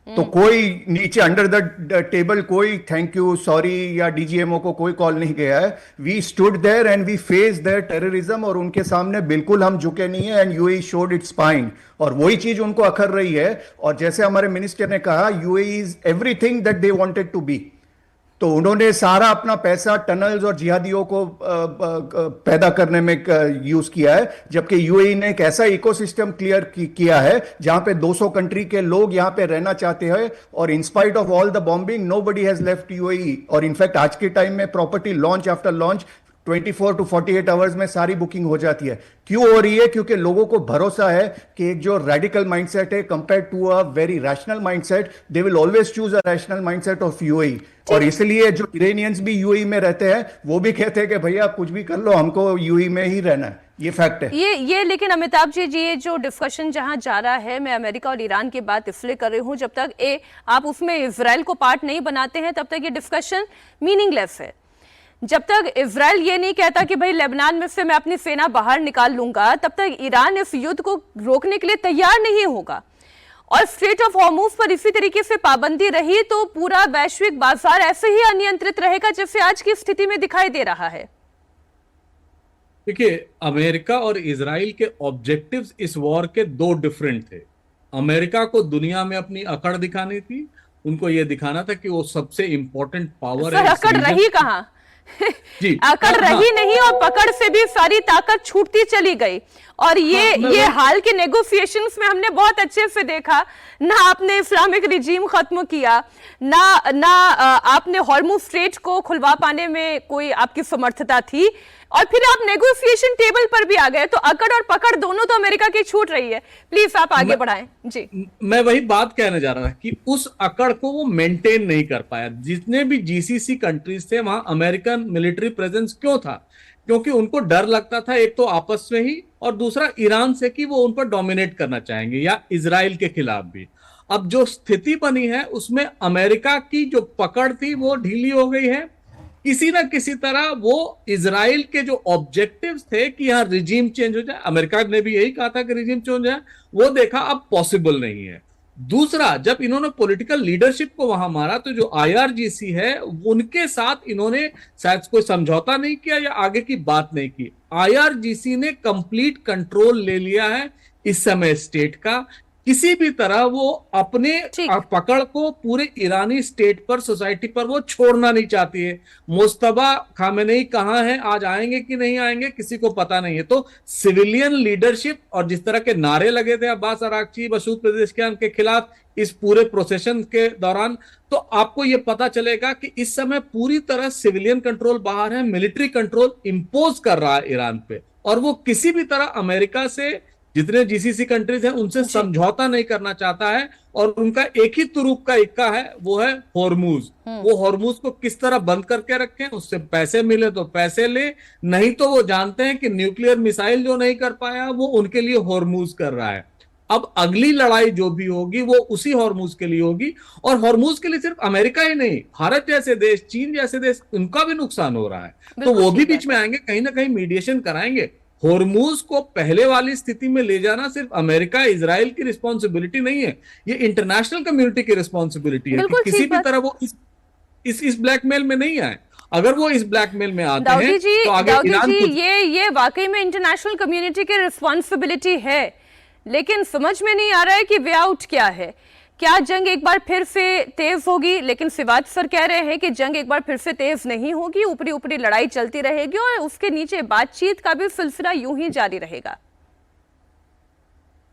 तो कोई नीचे अंडर द टेबल कोई थैंक यू, सॉरी या डीजीएमओ को कोई कॉल नहीं गया है। We stood there and we face there terrorism, और उनके सामने बिल्कुल हम झुके नहीं है। And UAE showed its spine, और वही चीज उनको अखर रही है। और जैसे हमारे मिनिस्टर ने कहा, UAE is everything that they wanted to be. तो उन्होंने सारा अपना पैसा टनल्स और जिहादियों को पैदा करने में यूज किया है, जबकि यूएई ने एक ऐसा इकोसिस्टम क्लियर किया है जहां पे 200 कंट्री के लोग यहां पे रहना चाहते हैं। और in spite of all the bombing, nobody has left UAE. और इनफैक्ट आज के टाइम में property launch after launch 24 to 48 hours में सारी बुकिंग हो जाती है। क्यों हो रही है? क्योंकि लोगों को भरोसा है कि एक जो रेडिकल माइंडसेट है compare to a very rational mindset, they will always choose a rational mindset of UAE. और इसलिए जो इरानियंस भी यूएई में रहते हैं वो भी कहते हैं कि भैया कुछ भी कर लो, हमको यूएई में ही रहना है। ये फैक्ट है। ये लेकिन अमिताभ जी, ये जो डिस्कशन जहां जा रहा है, मैं अमेरिका और ईरान की बात इसलिए कर रही हूं, जब तक आप उसमें इजराइल को पार्ट नहीं बनाते हैं तब तक ये डिस्कशन मीनिंगलेस है। जब तक इजराइल ये नहीं कहता कि भाई लेबनान में से मैं अपनी सेना बाहर निकाल लूंगा, तब तक ईरान इस युद्ध को रोकने के लिए तैयार नहीं होगा। और स्ट्रेट ऑफ हॉर्मुज पर इसी तरीके से पाबंदी रही तो पूरा वैश्विक बाजार ऐसे ही अनियंत्रित रहेगा जैसे आज की स्थिति में दिखाई दे रहा है। देखिए, अमेरिका और इजराइल के ऑब्जेक्टिव्स इस वॉर के दो डिफरेंट थे। अमेरिका को दुनिया में अपनी अकड़ दिखानी थी, उनको यह दिखाना था कि वो सबसे इंपॉर्टेंट पावर है। अकड़ रही कहां? जी, अकड़ रही नहीं और पकड़ से भी सारी ताकत छूटती चली गई। और ये हाल के नेगोशिएशंस में हमने बहुत अच्छे से देखा, ना आपने इस्लामिक रिजीम खत्म किया, ना आपने हॉर्मुज स्ट्रेट को खुलवा पाने में कोई आपकी समर्थता थी, और फिर आप नेगोशिएशन टेबल पर भी आ गए। तो अकड़ और पकड़ दोनों तो अमेरिका की छूट रही है। प्लीज आप आगे बढ़ाएं। जी, मैं वही बात कहने जा रहा था कि उस अकड़ को वो मेंटेन नहीं कर पाया। जितने भी जीसीसी कंट्रीज थे वहां अमेरिकन मिलिट्री प्रेजेंस क्यों था? क्योंकि उनको डर लगता था, एक तो आपस में ही, और दूसरा ईरान से कि वो उन पर डोमिनेट करना चाहेंगे, या इजराइल के खिलाफ भी। अब जो स्थिति बनी है उसमें अमेरिका की जो पकड़ थी वो ढीली हो गई है। किसी ना किसी तरह वो इजराइल के जो ऑब्जेक्टिव्स थे कि यहां रिजीम चेंज हो जाए, अमेरिका ने भी यही कहा था कि रिजीम चेंज हो जाए, वो देखा अब पॉसिबल नहीं है। दूसरा, जब इन्होंने पॉलिटिकल लीडरशिप को वहां मारा तो जो आईआरजीसी है उनके साथ इन्होंने शायद कोई समझौता नहीं किया या आगे की बात नहीं की। आईआरजीसी ने कंप्लीट कंट्रोल ले लिया है इस समय स्टेट का। किसी भी तरह वो अपने पकड़ को पूरे ईरानी स्टेट पर, सोसाइटी पर वो छोड़ना नहीं चाहती है। मुस्तफा खामेनेई कहां है, आज आएंगे कि नहीं आएंगे किसी को पता नहीं है। तो सिविलियन लीडरशिप और जिस तरह के नारे लगे थे अब्बास अरागची, मसूद पेजेश्कियान के खिलाफ इस पूरे प्रोसेशन के दौरान, तो आपको ये पता चलेगा कि इस समय पूरी तरह सिविलियन कंट्रोल बाहर है, मिलिट्री कंट्रोल इंपोज कर रहा है ईरान पे, और वो किसी भी तरह अमेरिका से, जितने जीसीसी कंट्रीज हैं उनसे समझौता नहीं करना चाहता है। और उनका एक ही तुरुप का इक्का है, वो है हॉर्मुज। वो हॉर्मुज को किस तरह बंद करके रखें, उससे पैसे मिले तो पैसे ले, नहीं तो वो जानते हैं कि न्यूक्लियर मिसाइल जो नहीं कर पाया वो उनके लिए हॉर्मुज कर रहा है। अब अगली लड़ाई जो भी होगी वो उसी हॉर्मुज के लिए होगी। और हॉर्मुज के लिए सिर्फ अमेरिका ही नहीं, भारत जैसे देश, चीन जैसे देश, उनका भी नुकसान हो रहा है। तो वो भी बीच में आएंगे, कहीं ना कहीं मीडिएशन कराएंगे। हॉर्मुज को पहले वाली स्थिति में ले जाना सिर्फ अमेरिका, इजराइल की रिस्पॉन्सिबिलिटी नहीं है, ये इंटरनेशनल कम्युनिटी की रिस्पॉन्सिबिलिटी है कि किसी भी तरह वो इस ब्लैकमेल में नहीं आए। अगर वो इस ब्लैकमेल में आते हैं तो आगे ईरान ये वाकई में इंटरनेशनल कम्युनिटी की रिस्पॉन्सिबिलिटी है, लेकिन समझ में नहीं आ रहा है कि वे आउट क्या है। क्या जंग एक बार फिर से तेज होगी? लेकिन सिवाज सर कह रहे हैं कि जंग एक बार फिर से तेज नहीं होगी, ऊपरी ऊपरी लड़ाई चलती रहेगी और उसके नीचे बातचीत का भी सिलसिला यूं ही जारी रहेगा।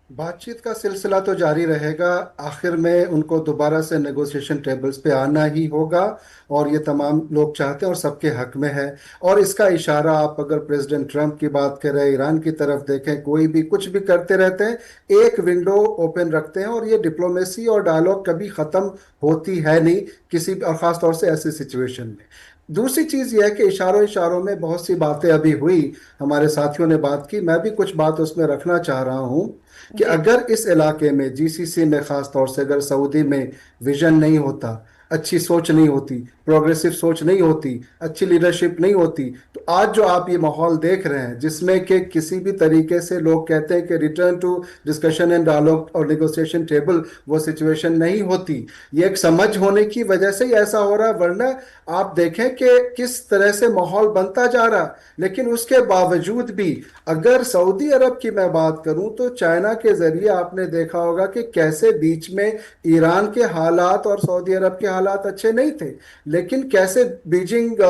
बातचीत का सिलसिला तो जारी रहेगा, आखिर में उनको दोबारा से नेगोशिएशन टेबल्स पे आना ही होगा, और ये तमाम लोग चाहते हैं और सबके हक में है। और इसका इशारा आप अगर प्रेसिडेंट ट्रंप की बात करें, ईरान की तरफ देखें, कोई भी कुछ भी करते रहते हैं, एक विंडो ओपन रखते हैं, और ये डिप्लोमेसी और डायलॉग कभी ख़त्म होती है नहीं किसी, और ख़ास तौर से ऐसी सिचुएशन में। दूसरी चीज़ यह है कि इशारों में बहुत सी बातें अभी हुई, हमारे साथियों ने बात की, मैं भी कुछ बात उसमें रखना चाह रहा हूँ कि अगर इस इलाके में, जीसीसी में ख़ास तौर से, अगर सऊदी में विजन नहीं होता, अच्छी सोच नहीं होती, प्रोग्रेसिव सोच नहीं होती, अच्छी लीडरशिप नहीं होती, तो आज जो आप ये माहौल देख रहे हैं जिसमें कि किसी भी तरीके से लोग कहते हैं कि return to discussion and dialogue और नेगोशिएशन टेबल, वो सिचुएशन नहीं होती। ये एक समझ होने की वजह से ही ऐसा हो रहा है, वरना आप देखें कि किस तरह से माहौल बनता जा रहा। लेकिन उसके बावजूद भी अगर सऊदी अरब की मैं बात करूं तो चाइना के जरिए आपने देखा होगा कि कैसे बीच में ईरान के हालात और सऊदी अरब के हालात अच्छे नहीं थे, लेकिन कैसे बीजिंग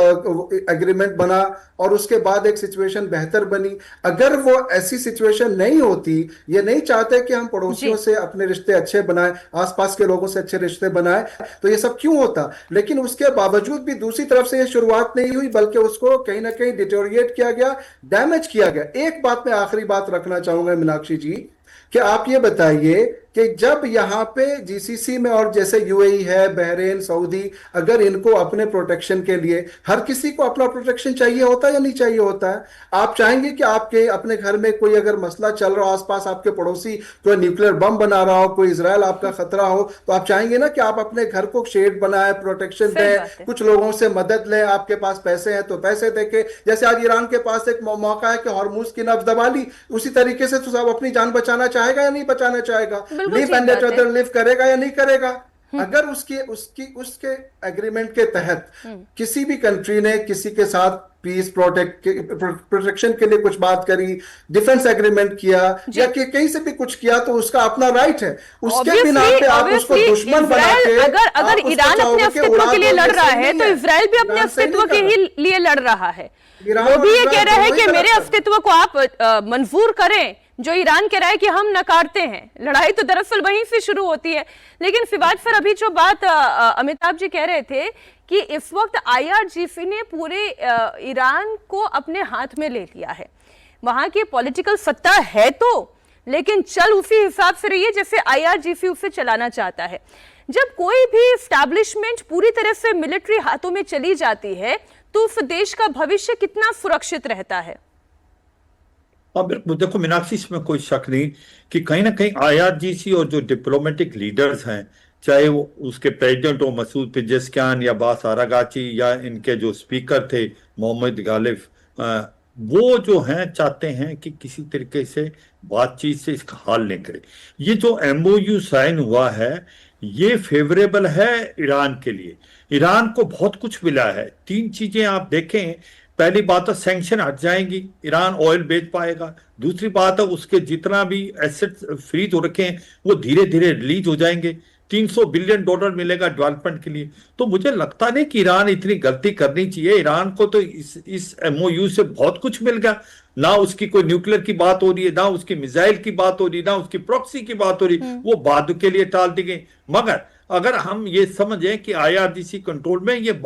एग्रीमेंट बना और उसके बाद एक सिचुएशन बेहतर बनी। अगर वो ऐसी सिचुएशन नहीं होती, ये नहीं चाहते कि हम पड़ोसियों से अपने रिश्ते अच्छे बनाएं, आसपास के लोगों से अच्छे रिश्ते बनाएं, तो ये सब क्यों होता। लेकिन उसके बावजूद भी दूसरी तरफ से ये शुरुआत नहीं हुई, बल्कि उसको कहीं ना कहीं डिटोरिएट किया गया, डैमेज किया गया। एक बात मैं आखिरी बात रखना चाहूंगा मीनाक्षी जी, कि आप ये बताइए कि जब यहाँ पे जीसीसी में और जैसे यूएई है, बहरीन, सऊदी, अगर इनको अपने प्रोटेक्शन के लिए, हर किसी को अपना प्रोटेक्शन चाहिए होता है या नहीं चाहिए होता है? आप चाहेंगे कि आपके अपने घर में कोई अगर मसला चल रहा हो, आसपास आपके पड़ोसी कोई न्यूक्लियर बम बना रहा हो, कोई इजराइल आपका खतरा हो, तो आप चाहेंगे ना कि आप अपने घर को शेड बनाए, प्रोटेक्शन दें, कुछ लोगों से मदद लें, आपके पास पैसे हैं तो पैसे देके, जैसे आज ईरान के पास एक मौका है कि हॉर्मुज की नब्ज दबा ली, उसी तरीके से तो सब अपनी जान बचाना चाहेगा या नहीं बचाना चाहेगा? Live and let other live करेगा या नहीं करेगा? अगर उसके एग्रीमेंट के तहत किसी भी कंट्री ने किसी के साथ पीस प्रोटेक्शन के लिए कुछ बात करी, डिफेंस एग्रीमेंट किया या कि कहीं से भी कुछ किया, तो उसका अपना राइट है। उसके बिना पे आप उसको दुश्मन बना के, अगर ईरान अपने अस्तित्व के लिए लड़ रहा है तो इजराइल भी अपने अस्तित्व के ही लिए लड़ रहा है। वो भी ये कह रहा है कि मेरे अस्तित्व को आप मंजूर करें, जो ईरान कह रहा है कि हम नकारते हैं। लड़ाई तो दरअसल वहीं से शुरू होती है। लेकिन फिवाद सर, अभी जो बात अमिताभ जी कह रहे थे कि इस वक्त IRGC ने पूरे ईरान को अपने हाथ में ले लिया है, वहां की पॉलिटिकल सत्ता है तो, लेकिन चल उसी हिसाब से रही है जैसे IRGC उसे चलाना चाहता है। जब कोई भी एस्टैब्लिशमेंट पूरी तरह से मिलिट्री हाथों में चली जाती है तो उस देश का भविष्य कितना सुरक्षित रहता है? अब देखो मीनाक्षी, इसमें कोई शक नहीं कि कहीं ना कहीं IRGC और जो डिप्लोमेटिक लीडर्स हैं, चाहे वो उसके प्रेसिडेंट हो मसूद पेजेस्कियान या बास आरागाची या इनके जो स्पीकर थे मोहम्मद गालिब, वो जो हैं चाहते हैं कि किसी तरीके से बातचीत से इसका हल निकले। ये जो MOU साइन हुआ है ये फेवरेबल है ईरान के लिए। ईरान को बहुत कुछ मिला है। 3 चीजें आप देखें, पहली बात तो सैंक्शन हट जाएंगी, ईरान ऑयल बेच पाएगा। दूसरी बात है उसके जितना भी एसेट्स फ्रीज हो रखे हैं वो धीरे धीरे रिलीज हो जाएंगे। $300 बिलियन मिलेगा डेवलपमेंट के लिए। तो मुझे लगता नहीं कि ईरान इतनी गलती करनी चाहिए। ईरान को तो इस MOU से बहुत कुछ मिल गया। ना उसकी कोई न्यूक्लियर की बात हो रही है, ना उसकी मिसाइल की बात हो रही है, ना उसकी प्रॉक्सी की बात हो रही, वो बाद के लिए टाल दी गई। मगर अगर हम ये समझें कि IRGC कंट्रोल में ये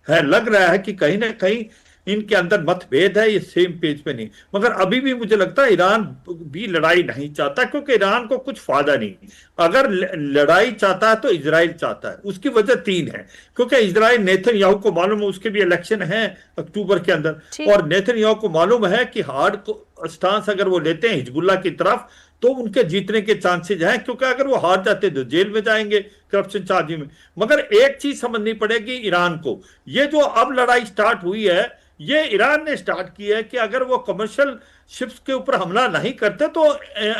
है, लग रहा है कि कहीं ना कहीं इनके अंदर मतभेद है, ये सेम पेज पे नहीं। मगर अभी भी मुझे लगता है ईरान भी लड़ाई नहीं चाहता, क्योंकि ईरान को कुछ फायदा नहीं। अगर लड़ाई चाहता है तो इजराइल चाहता है। उसकी वजह 3 है, क्योंकि इजराइल नेतन्याहू को मालूम है उसके भी इलेक्शन है अक्टूबर के अंदर, और नेतन्याहू को मालूम है कि हार्ड स्टांस अगर वो लेते हैं हिजबुल्लाह की तरफ तो उनके जीतने के चांसेज हैं, क्योंकि अगर वो हार जाते तो जेल में जाएंगे करप्शन चार्ज में। मगर एक चीज समझनी पड़ेगी ईरान को, ये जो अब लड़ाई स्टार्ट हुई है ये ईरान ने स्टार्ट की है कि अगर वो कमर्शियल शिप्स के ऊपर हमला नहीं करते तो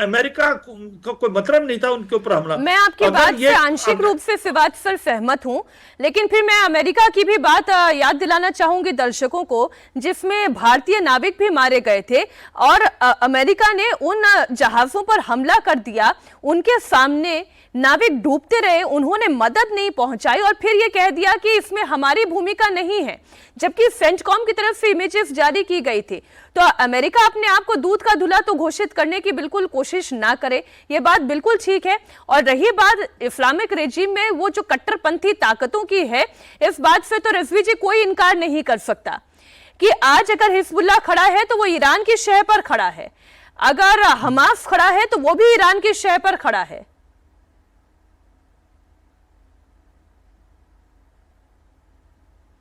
अमेरिका का कोई मतलब नहीं था उनके ऊपर हमला। मैं आपकी बात से आंशिक रूप से फिवाद सर सहमत हूं, लेकिन फिर मैं अमेरिका की भी बात याद दिलाना चाहूंगी दर्शकों को, जिसमें भारतीय नाविक भी मारे गए थे और अमेरिका ने उन जहाजों पर हमला कर दिया, उनके सामने नाविक डूबते रहे, उन्होंने मदद नहीं पहुंचाई और फिर यह कह दिया कि इसमें हमारी भूमिका नहीं है, जबकि सेंटकॉम की तरफ से इमेजेस जारी की गई थी। तो अमेरिका अपने आप को दूध का धुला तो घोषित करने की बिल्कुल कोशिश ना करे, यह बात बिल्कुल ठीक है। और रही बात इस्लामिक रेजिम में वो जो कट्टरपंथी ताकतों की है, इस बात से तो रिजवी जी कोई इनकार नहीं कर सकता कि आज अगर हिजबुल्लाह खड़ा है तो वो ईरान की शह पर खड़ा है, अगर हमास खड़ा है तो वो भी ईरान की शह पर खड़ा है।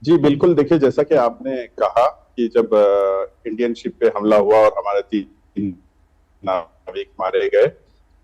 जी बिल्कुल, देखिए जैसा कि आपने कहा कि जब इंडियन शिप पे हमला हुआ और हमारे 3 नाविक मारे गए,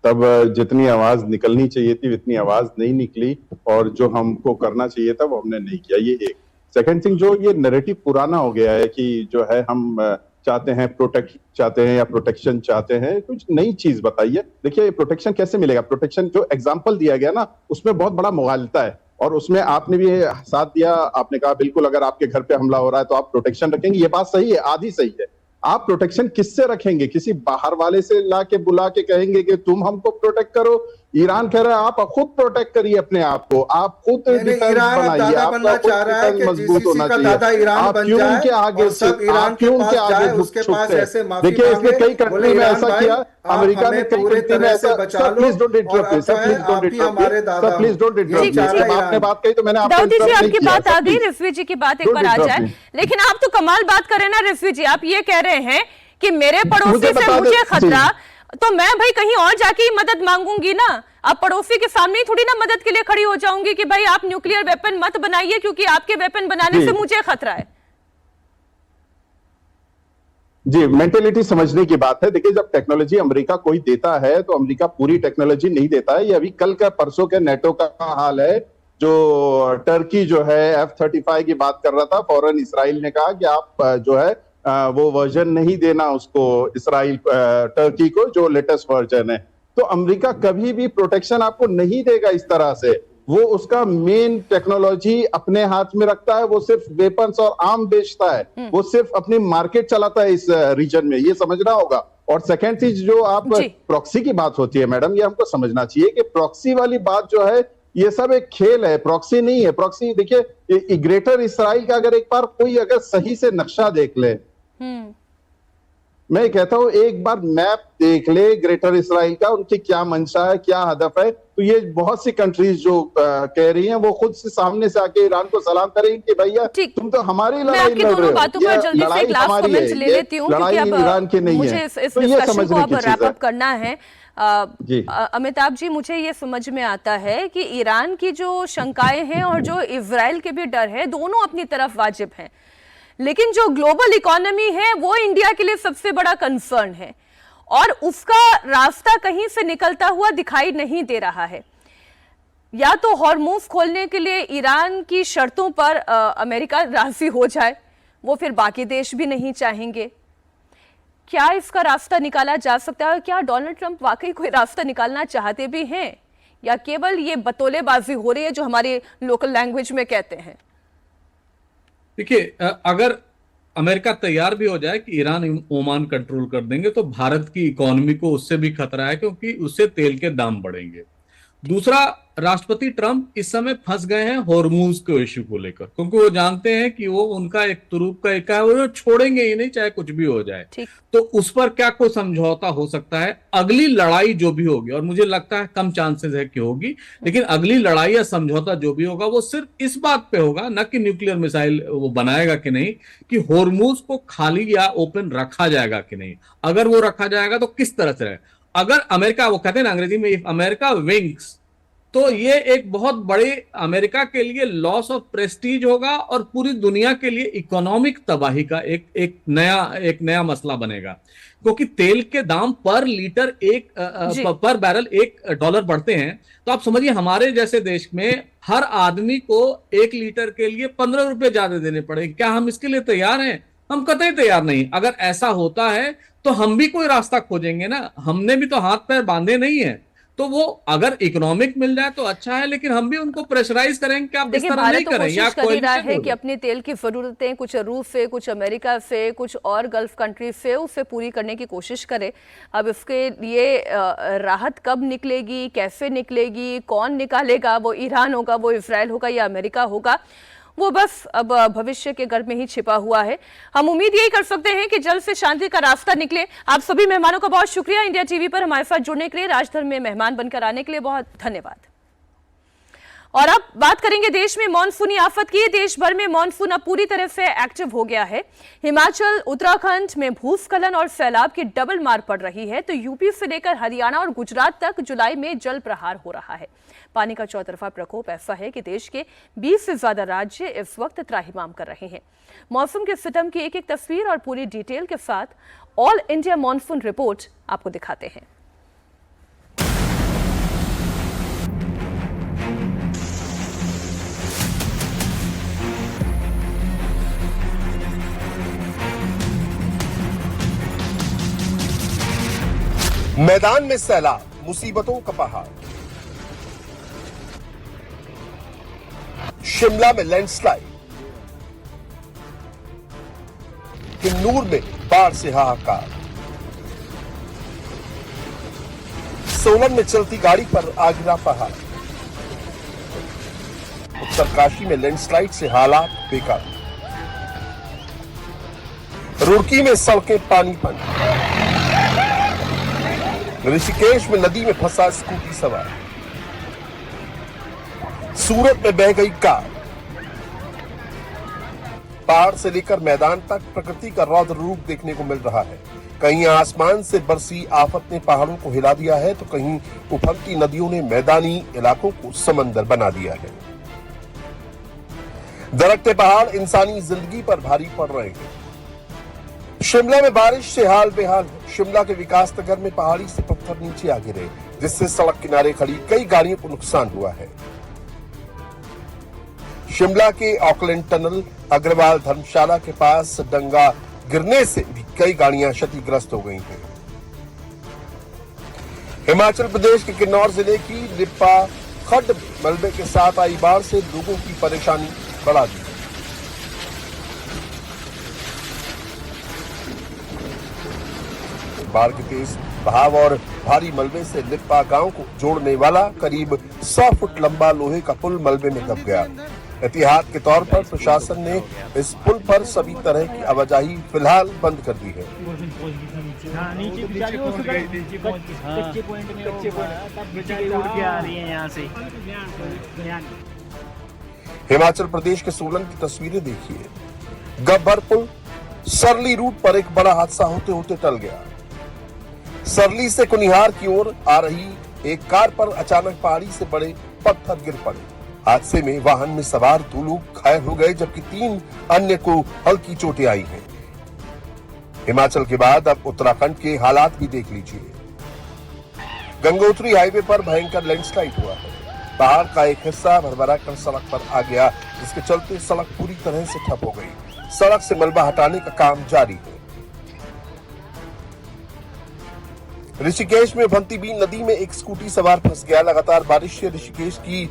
तब जितनी आवाज निकलनी चाहिए थी उतनी आवाज नहीं निकली, और जो हमको करना चाहिए था वो हमने नहीं किया। ये एक। सेकंड थिंग, जो ये नैरेटिव पुराना हो गया है कि जो है हम चाहते हैं प्रोटेक्ट चाहते हैं या प्रोटेक्शन चाहते हैं, कुछ नई चीज बताइए। देखिए प्रोटेक्शन कैसे मिलेगा? प्रोटेक्शन जो एग्जाम्पल दिया गया ना उसमें बहुत बड़ा मुगालता है, और उसमें आपने भी साथ दिया। आपने कहा बिल्कुल अगर आपके घर पे हमला हो रहा है तो आप प्रोटेक्शन रखेंगे, ये बात सही है, आधी सही है। आप प्रोटेक्शन किससे रखेंगे? किसी बाहर वाले से ला के बुला के कहेंगे कि तुम हमको प्रोटेक्ट करो, ईरान कह रहा है आप खुद प्रोटेक्ट करिए अपने आप को, आप खुद डिफेंस ईरान अब बनाइए, दादा आपका बनना खुद चाह रहा है डिफेंस कि मजबूत होना जीसीसी का चाहिए। दादा ईरान आप बन क्यों जाए उनके आगे और सब ईरान आप क्यों के उनके पास आगे जाए, उसके पास झुकते ऐसे हैं? माफी देखिए इसने मांगे, कई बोले कंट्री में ईरान ऐसा भाई किया, आप अमेरिका ने हमें कई पूरे कंट्री में तरह ऐसा, से बचा सर लो प्लीज डोंट और इंटरप्ट मी, अब सर जो है प्लीज डोंट आप ही हमारे इंटरप्ट मी, दादा सर प्लीज हो, डोंट यही इंटरप्ट मी। चाह रहा जब है आपने ईरान। बात कही तो मैंने आपको दाऊदी जी, इंटरप्ट नहीं आपकी किया, बात सर आ गई, प्लीज रिजवी जी की बात एक डोंट बार आ इंटरप्ट जाए, मी। लेकिन आप तो कमाल बात कर रहे हैं ना रिजवी जी। आप ये कह रहे हैं कि मेरे पड़ोसी मुझे से बता दो- मुझे खतरा, जी। तो मैं भाई कहीं और जाके ही मदद मांगूंगी ना। अब पड़ोसी के सामने ही थोड़ी ना मदद के लिए खड़ी हो जाऊंगी कि भाई आप न्यूक्लियर वेपन मत बनाइए क्योंकि आपके वेपन बनाने जी। से मुझे खतरा है। जी, मेंटेलिटी समझने की बात है। देखिए जब टेक्नोलॉजी अमेरिका कोई देता है तो अमेरिका पूरी टेक्नोलॉजी नहीं देता है। ये अभी कल का परसों के नेटो का हाल है, जो टर्की जो है F-35 की बात कर रहा था, फौरन इसराइल ने कहा कि आप जो है वो वर्जन नहीं देना उसको, इसराइल टर्की को, जो लेटेस्ट वर्जन है। तो अमेरिका कभी भी प्रोटेक्शन आपको नहीं देगा इस तरह से। वो उसका मेन टेक्नोलॉजी अपने हाथ में रखता है, वो सिर्फ वेपन्स और आर्म बेचता है, वो सिर्फ अपनी मार्केट चलाता है इस रीजन में, ये समझना होगा। और सेकेंड चीज जो आप जी। प्रॉक्सी की बात होती है मैडम, ये हमको समझना चाहिए कि प्रॉक्सी वाली बात जो है ये सब एक खेल है, प्रॉक्सी नहीं है। प्रॉक्सी देखिए ग्रेटर इसराइल का अगर एक बार कोई अगर सही से नक्शा देख ले, मैं कहता हूं एक बार मैप देख ले ग्रेटर इसराइल का, उनकी क्या मंशा है, क्या हदफ है, तो ये बहुत सी कंट्रीज जो कह रही हैं वो खुद से सामने से आके ईरान को सलाम करेंगी कि भैया ठीक। तुम तो हमारी मैं लड़ाई आपकी लड़ दोनों रहे हो, बातों पर ये जल्दी से लड़ाई एक लास्ट हमारी कमेंट्स है, ले ये लेती हूँ क्योंकि लड़ाई अब ईरान की नहीं मुझे है। इस तो ये डिस्कशन को समझने अब की चीज रैप है। अप करना है। जी। अमिताभ जी, मुझे ये समझ में आता है कि ईरान की जो शंकाएं हैं और जो इजराइल के भी डर है, दोनों अपनी तरफ वाजिब हैं, लेकिन जो ग्लोबल इकोनॉमी है वो इंडिया के लिए सबसे बड़ा कंसर्न है और उसका रास्ता कहीं से निकलता हुआ दिखाई नहीं दे रहा है। या तो हॉर्मूज खोलने के लिए ईरान की शर्तों पर अमेरिका राजी हो जाए, वो फिर बाकी देश भी नहीं चाहेंगे। क्या इसका रास्ता निकाला जा सकता है? क्या डोनाल्ड ट्रंप वाकई कोई रास्ता निकालना चाहते भी हैं या केवल ये बतौलेबाजी हो रही है जो हमारे लोकल लैंग्वेज में कहते हैं? देखिए अगर अमेरिका तैयार भी हो जाए कि ईरान ओमान कंट्रोल कर देंगे तो भारत की इकोनॉमी को उससे भी खतरा है, क्योंकि उससे तेल के दाम बढ़ेंगे। दूसरा, राष्ट्रपति ट्रंप इस समय फंस गए हैं हॉर्मूज के इश्यू को लेकर, क्योंकि वो जानते हैं कि वो उनका एक तुरुप का एक है, वो छोड़ेंगे ही नहीं चाहे कुछ भी हो जाए। तो उस पर क्या कोई समझौता हो सकता है? अगली लड़ाई जो भी होगी, और मुझे लगता है कम चांसेस है कि होगी, लेकिन अगली लड़ाई या समझौता जो भी होगा वो सिर्फ इस बात पे होगा, न कि न्यूक्लियर मिसाइल वो बनाएगा कि नहीं, कि हॉर्मूज को खाली या ओपन रखा जाएगा कि नहीं। अगर वो रखा जाएगा तो किस तरह से रहेगा। अगर अमेरिका, वो कहते हैं ना अंग्रेजी में, इफ अमेरिका विंग्स, तो ये एक बहुत बड़े अमेरिका के लिए लॉस ऑफ प्रेस्टीज होगा और पूरी दुनिया के लिए इकोनॉमिक तबाही का एक नया मसला बनेगा, क्योंकि तेल के दाम पर लीटर पर बैरल $1 बढ़ते हैं। तो आप समझिए हमारे जैसे देश में हर आदमी को 1 लीटर के लिए 15 रुपए ज्यादा देने पड़ेंगे। क्या हम इसके लिए तैयार हैं? हम कतई तैयार नहीं। अगर ऐसा होता है तो हम भी कोई रास्ता खोजेंगे ना, हमने भी तो हाथ पैर बांधे नहीं है। तो वो अगर इकोनॉमिक मिल जाए तो अच्छा है, लेकिन हम भी उनको प्रेशराइज करेंगे कि आप इस तरह नहीं करें। कोशिश कर ही रहा है कि अपने तेल की जरूरतें कुछ रूस से, कुछ अमेरिका से, कुछ और गल्फ कंट्री से उसे पूरी करने की कोशिश करे। अब इसके लिए राहत कब निकलेगी, कैसे निकलेगी, कौन निकालेगा, वो ईरान होगा, वो इजराइल होगा या अमेरिका होगा, वो बस अब भविष्य के गर्भ में ही छिपा हुआ है। हम उम्मीद यही कर सकते हैं कि जल्द से शांति का रास्ता निकले। आप सभी मेहमानों का बहुत शुक्रिया इंडिया टीवी पर हमारे साथ जुड़ने के लिए, राजधर्म में मेहमान बनकर आने के लिए बहुत धन्यवाद। और अब बात करेंगे देश में मॉनसूनी आफत की। देश भर में मॉनसून अब पूरी तरह से एक्टिव हो गया है। हिमाचल, उत्तराखंड में भूस्खलन और सैलाब की डबल मार पड़ रही है, तो यूपी से लेकर हरियाणा और गुजरात तक जुलाई में जल प्रहार हो रहा है। पानी का चौतरफा प्रकोप ऐसा है कि देश के 20 से ज्यादा राज्य इस वक्त त्राहिमाम कर रहे हैं। मौसम के सितम की एक तस्वीर और पूरी डिटेल के साथ ऑल इंडिया मॉनसून रिपोर्ट आपको दिखाते हैं। मैदान में सैलाब, मुसीबतों का पहाड़। शिमला में लैंडस्लाइड, किन्नूर में बाढ़ से हाहाकार, सोलन में चलती गाड़ी पर आ गिरा पहाड़। उत्तरकाशी में लैंडस्लाइड से हालात बेकार। रुड़की में सड़कें पानी पानी। ऋषिकेश में नदी में फंसा स्कूटी सवार। सूरत में बह गई कार। पहाड़ से लेकर मैदान तक प्रकृति का रौद्र रूप देखने को मिल रहा है। कहीं आसमान से बरसी आफत ने पहाड़ों को हिला दिया है, तो कहीं उफलती नदियों ने मैदानी इलाकों को समंदर बना दिया है। दरकते पहाड़ इंसानी जिंदगी पर भारी पड़ रहे हैं। शिमला में बारिश से हाल बेहाल है। शिमला के विकास नगर में पहाड़ी से पत्थर नीचे आ गिरे, जिससे सड़क किनारे खड़ी कई गाड़ियों को नुकसान हुआ है। शिमला के ऑकलैंड टनल अग्रवाल धर्मशाला के पास डंगा गिरने से भी कई गाड़ियां क्षतिग्रस्त हो गई हैं। हिमाचल प्रदेश के किन्नौर जिले की लिप्पा खड्ड में मलबे के साथ आई बाढ़ से लोगों की परेशानी बढ़ा दी। बाढ़ के तेज बहाव और भारी मलबे से लिप्पा गांव को जोड़ने वाला करीब 100 फुट लंबा लोहे का पुल मलबे में दब गया। एहतियात के तौर पर प्रशासन ने इस पुल पर सभी तरह की आवाजाही फिलहाल बंद कर दी है। हिमाचल प्रदेश के सोलन की तस्वीरें देखिए। गब्बर पुल सरली रूट पर एक बड़ा हादसा होते होते टल गया। सरली से कुनिहार की ओर आ रही एक कार पर अचानक पहाड़ी से बड़े पत्थर गिर पड़े। हादसे में वाहन में सवार 2 लोग घायल हो गए, जबकि 3 अन्य को हल्की चोटें आई हैं। हिमाचल के बाद अब उत्तराखंड के हालात भी देख लीजिए। गंगोत्री हाईवे पर भयंकर लैंडस्लाइड हुआ है। पहाड़ का एक हिस्सा भरभरा कर सड़क पर आ गया, जिसके चलते सड़क पूरी तरह से ठप हो गई। सड़क से मलबा हटाने का काम जारी है। ऋषिकेश में उफनती बीन नदी में एक स्कूटी सवार फंस गया। लगातार बारिश से ऋषिकेश की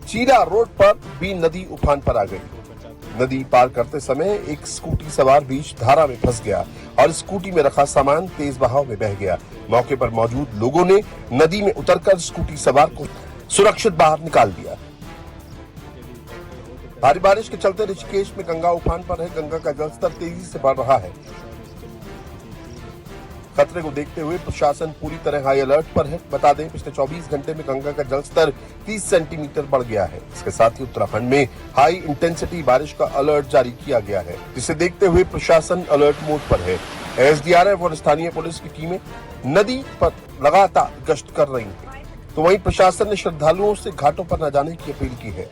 चीरा रोड पर बीन नदी उफान पर आ गई। नदी पार करते समय एक स्कूटी सवार बीच धारा में फंस गया और स्कूटी में रखा सामान तेज बहाव में बह गया। मौके पर मौजूद लोगों ने नदी में उतरकर स्कूटी सवार को सुरक्षित बाहर निकाल दिया। भारी बारिश के चलते ऋषिकेश में गंगा उफान पर है। गंगा का जलस्तर तेजी से बढ़ रहा है। खतरे को देखते हुए प्रशासन पूरी तरह हाई अलर्ट पर है। बता दें, पिछले 24 घंटे में गंगा का जलस्तर 30 सेंटीमीटर बढ़ गया है। इसके साथ ही उत्तराखंड में हाई इंटेंसिटी बारिश का अलर्ट जारी किया गया है, जिसे देखते हुए प्रशासन अलर्ट मोड पर है। एसडीआरएफ और स्थानीय पुलिस की टीमें नदी पर लगातार गश्त कर रही हैं। तो वहीं प्रशासन ने श्रद्धालुओं से घाटों पर न जाने की अपील की है।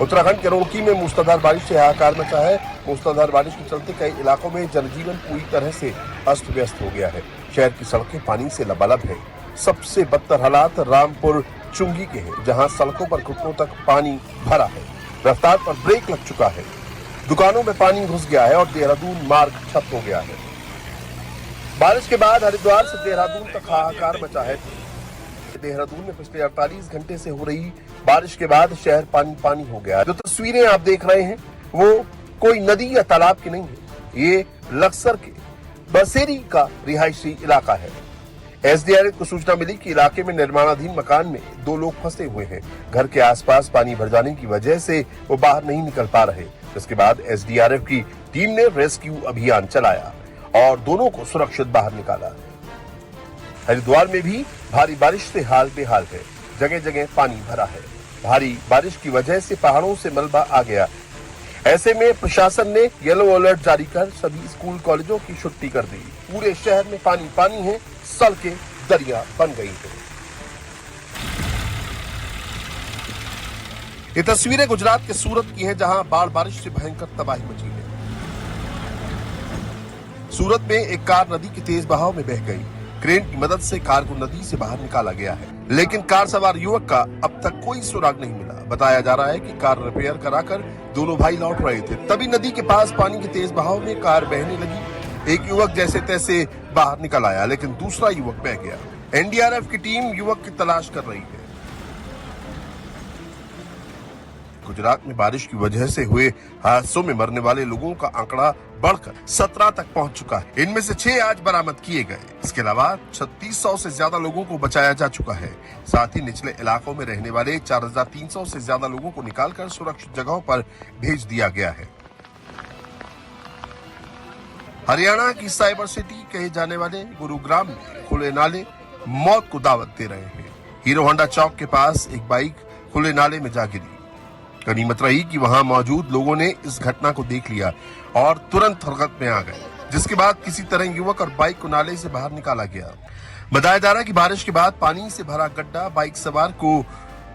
उत्तराखंड के रुड़की में मूसलाधार बारिश से हाहाकार मचा है। मूसलाधार बारिश के चलते कई इलाकों में जनजीवन पूरी तरह से अस्त व्यस्त हो गया है। शहर की सड़कें पानी से लबालब है। सबसे बदतर हालात रामपुर चुंगी के हैं, जहां सड़कों पर घुटनों तक पानी भरा है। रफ्तार पर ब्रेक लग चुका है। दुकानों में पानी घुस गया है और देहरादून मार्ग ठप हो गया है। बारिश के बाद हरिद्वार से देहरादून तक हाहाकार मचा है। देहरादून में पिछले 48 घंटे से हो रही बारिश के बाद शहर पानी पानी हो गया है। जो तस्वीरें आप देख रहे हैं वो कोई नदी या तालाब की नहीं है। ये लक्सर के बसेरी का रिहायशी इलाका है। एसडीआरएफ को सूचना मिली कि इलाके में निर्माणाधीन मकान में 2 लोग फंसे हुए हैं। घर के आसपास पानी भर जाने की वजह से वो बाहर नहीं निकल पा रहे। इसके बाद एसडीआरएफ की टीम ने रेस्क्यू अभियान चलाया और दोनों को सुरक्षित बाहर निकाला। हरिद्वार में भी भारी बारिश से हाल बेहाल है। जगह जगह पानी भरा है। भारी बारिश की वजह से पहाड़ों से मलबा आ गया। ऐसे में प्रशासन ने येलो अलर्ट जारी कर सभी स्कूल कॉलेजों की छुट्टी कर दी। पूरे शहर में पानी पानी है। सड़कें दरिया बन गई हैं। ये तस्वीरें गुजरात के सूरत की हैं, जहां बाढ़ बारिश से भयंकर तबाही मची है। सूरत में एक कार नदी के तेज बहाव में बह गई। क्रेन की मदद से कार को नदी से बाहर निकाला गया है, लेकिन कार सवार युवक का अब तक कोई सुराग नहीं मिला। बताया जा रहा है कि कार रिपेयर कराकर दोनों भाई लौट रहे थे, तभी नदी के पास पानी के तेज बहाव में कार बहने लगी। एक युवक जैसे तैसे बाहर निकल आया, लेकिन दूसरा युवक बह गया। एनडीआरएफ की टीम युवक की तलाश कर रही है। गुजरात में बारिश की वजह से हुए हादसों में मरने वाले लोगों का आंकड़ा बढ़कर 17 तक पहुंच चुका है। इनमें से 6 आज बरामद किए गए। इसके अलावा 3600 से ज्यादा लोगों को बचाया जा चुका है। साथ ही निचले इलाकों में रहने वाले 4300 से ज्यादा लोगों को निकालकर सुरक्षित जगहों पर भेज दिया गया है। हरियाणा की साइबर सिटी कहे जाने वाले गुरुग्राम में खुले नाले मौत को दावत दे रहे हैं। हीरो होंडा चौक के पास एक बाइक खुले नाले में जा गिरी। गनीमत रही कि वहां मौजूद लोगों ने इस घटना को देख लिया और तुरंत हरकत में आ गए, जिसके बाद किसी तरह युवक और बाइक को नाले से बाहर निकाला गया। बताया जा रहा है कि बारिश के बाद पानी से भरा गड्ढा बाइक सवार को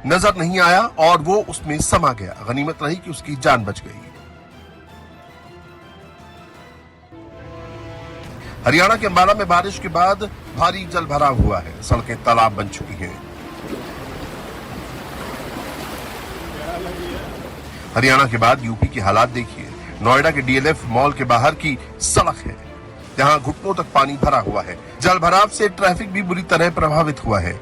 नजर नहीं आया और वो उसमें समा गया। गनीमत रही कि उसकी जान बच गई। हरियाणा के अंबाला में बारिश के बाद भारी जल भराव हुआ है। सड़कें तालाब बन चुकी हैं। हरियाणा के बाद यूपी के हालात देखिए। नोएडा के डीएलएफ मॉल के बाहर की सड़क है, जहां घुटनों तक पानी भरा हुआ है। जल भराव से ट्रैफिक भी बुरी तरह प्रभावित हुआ है।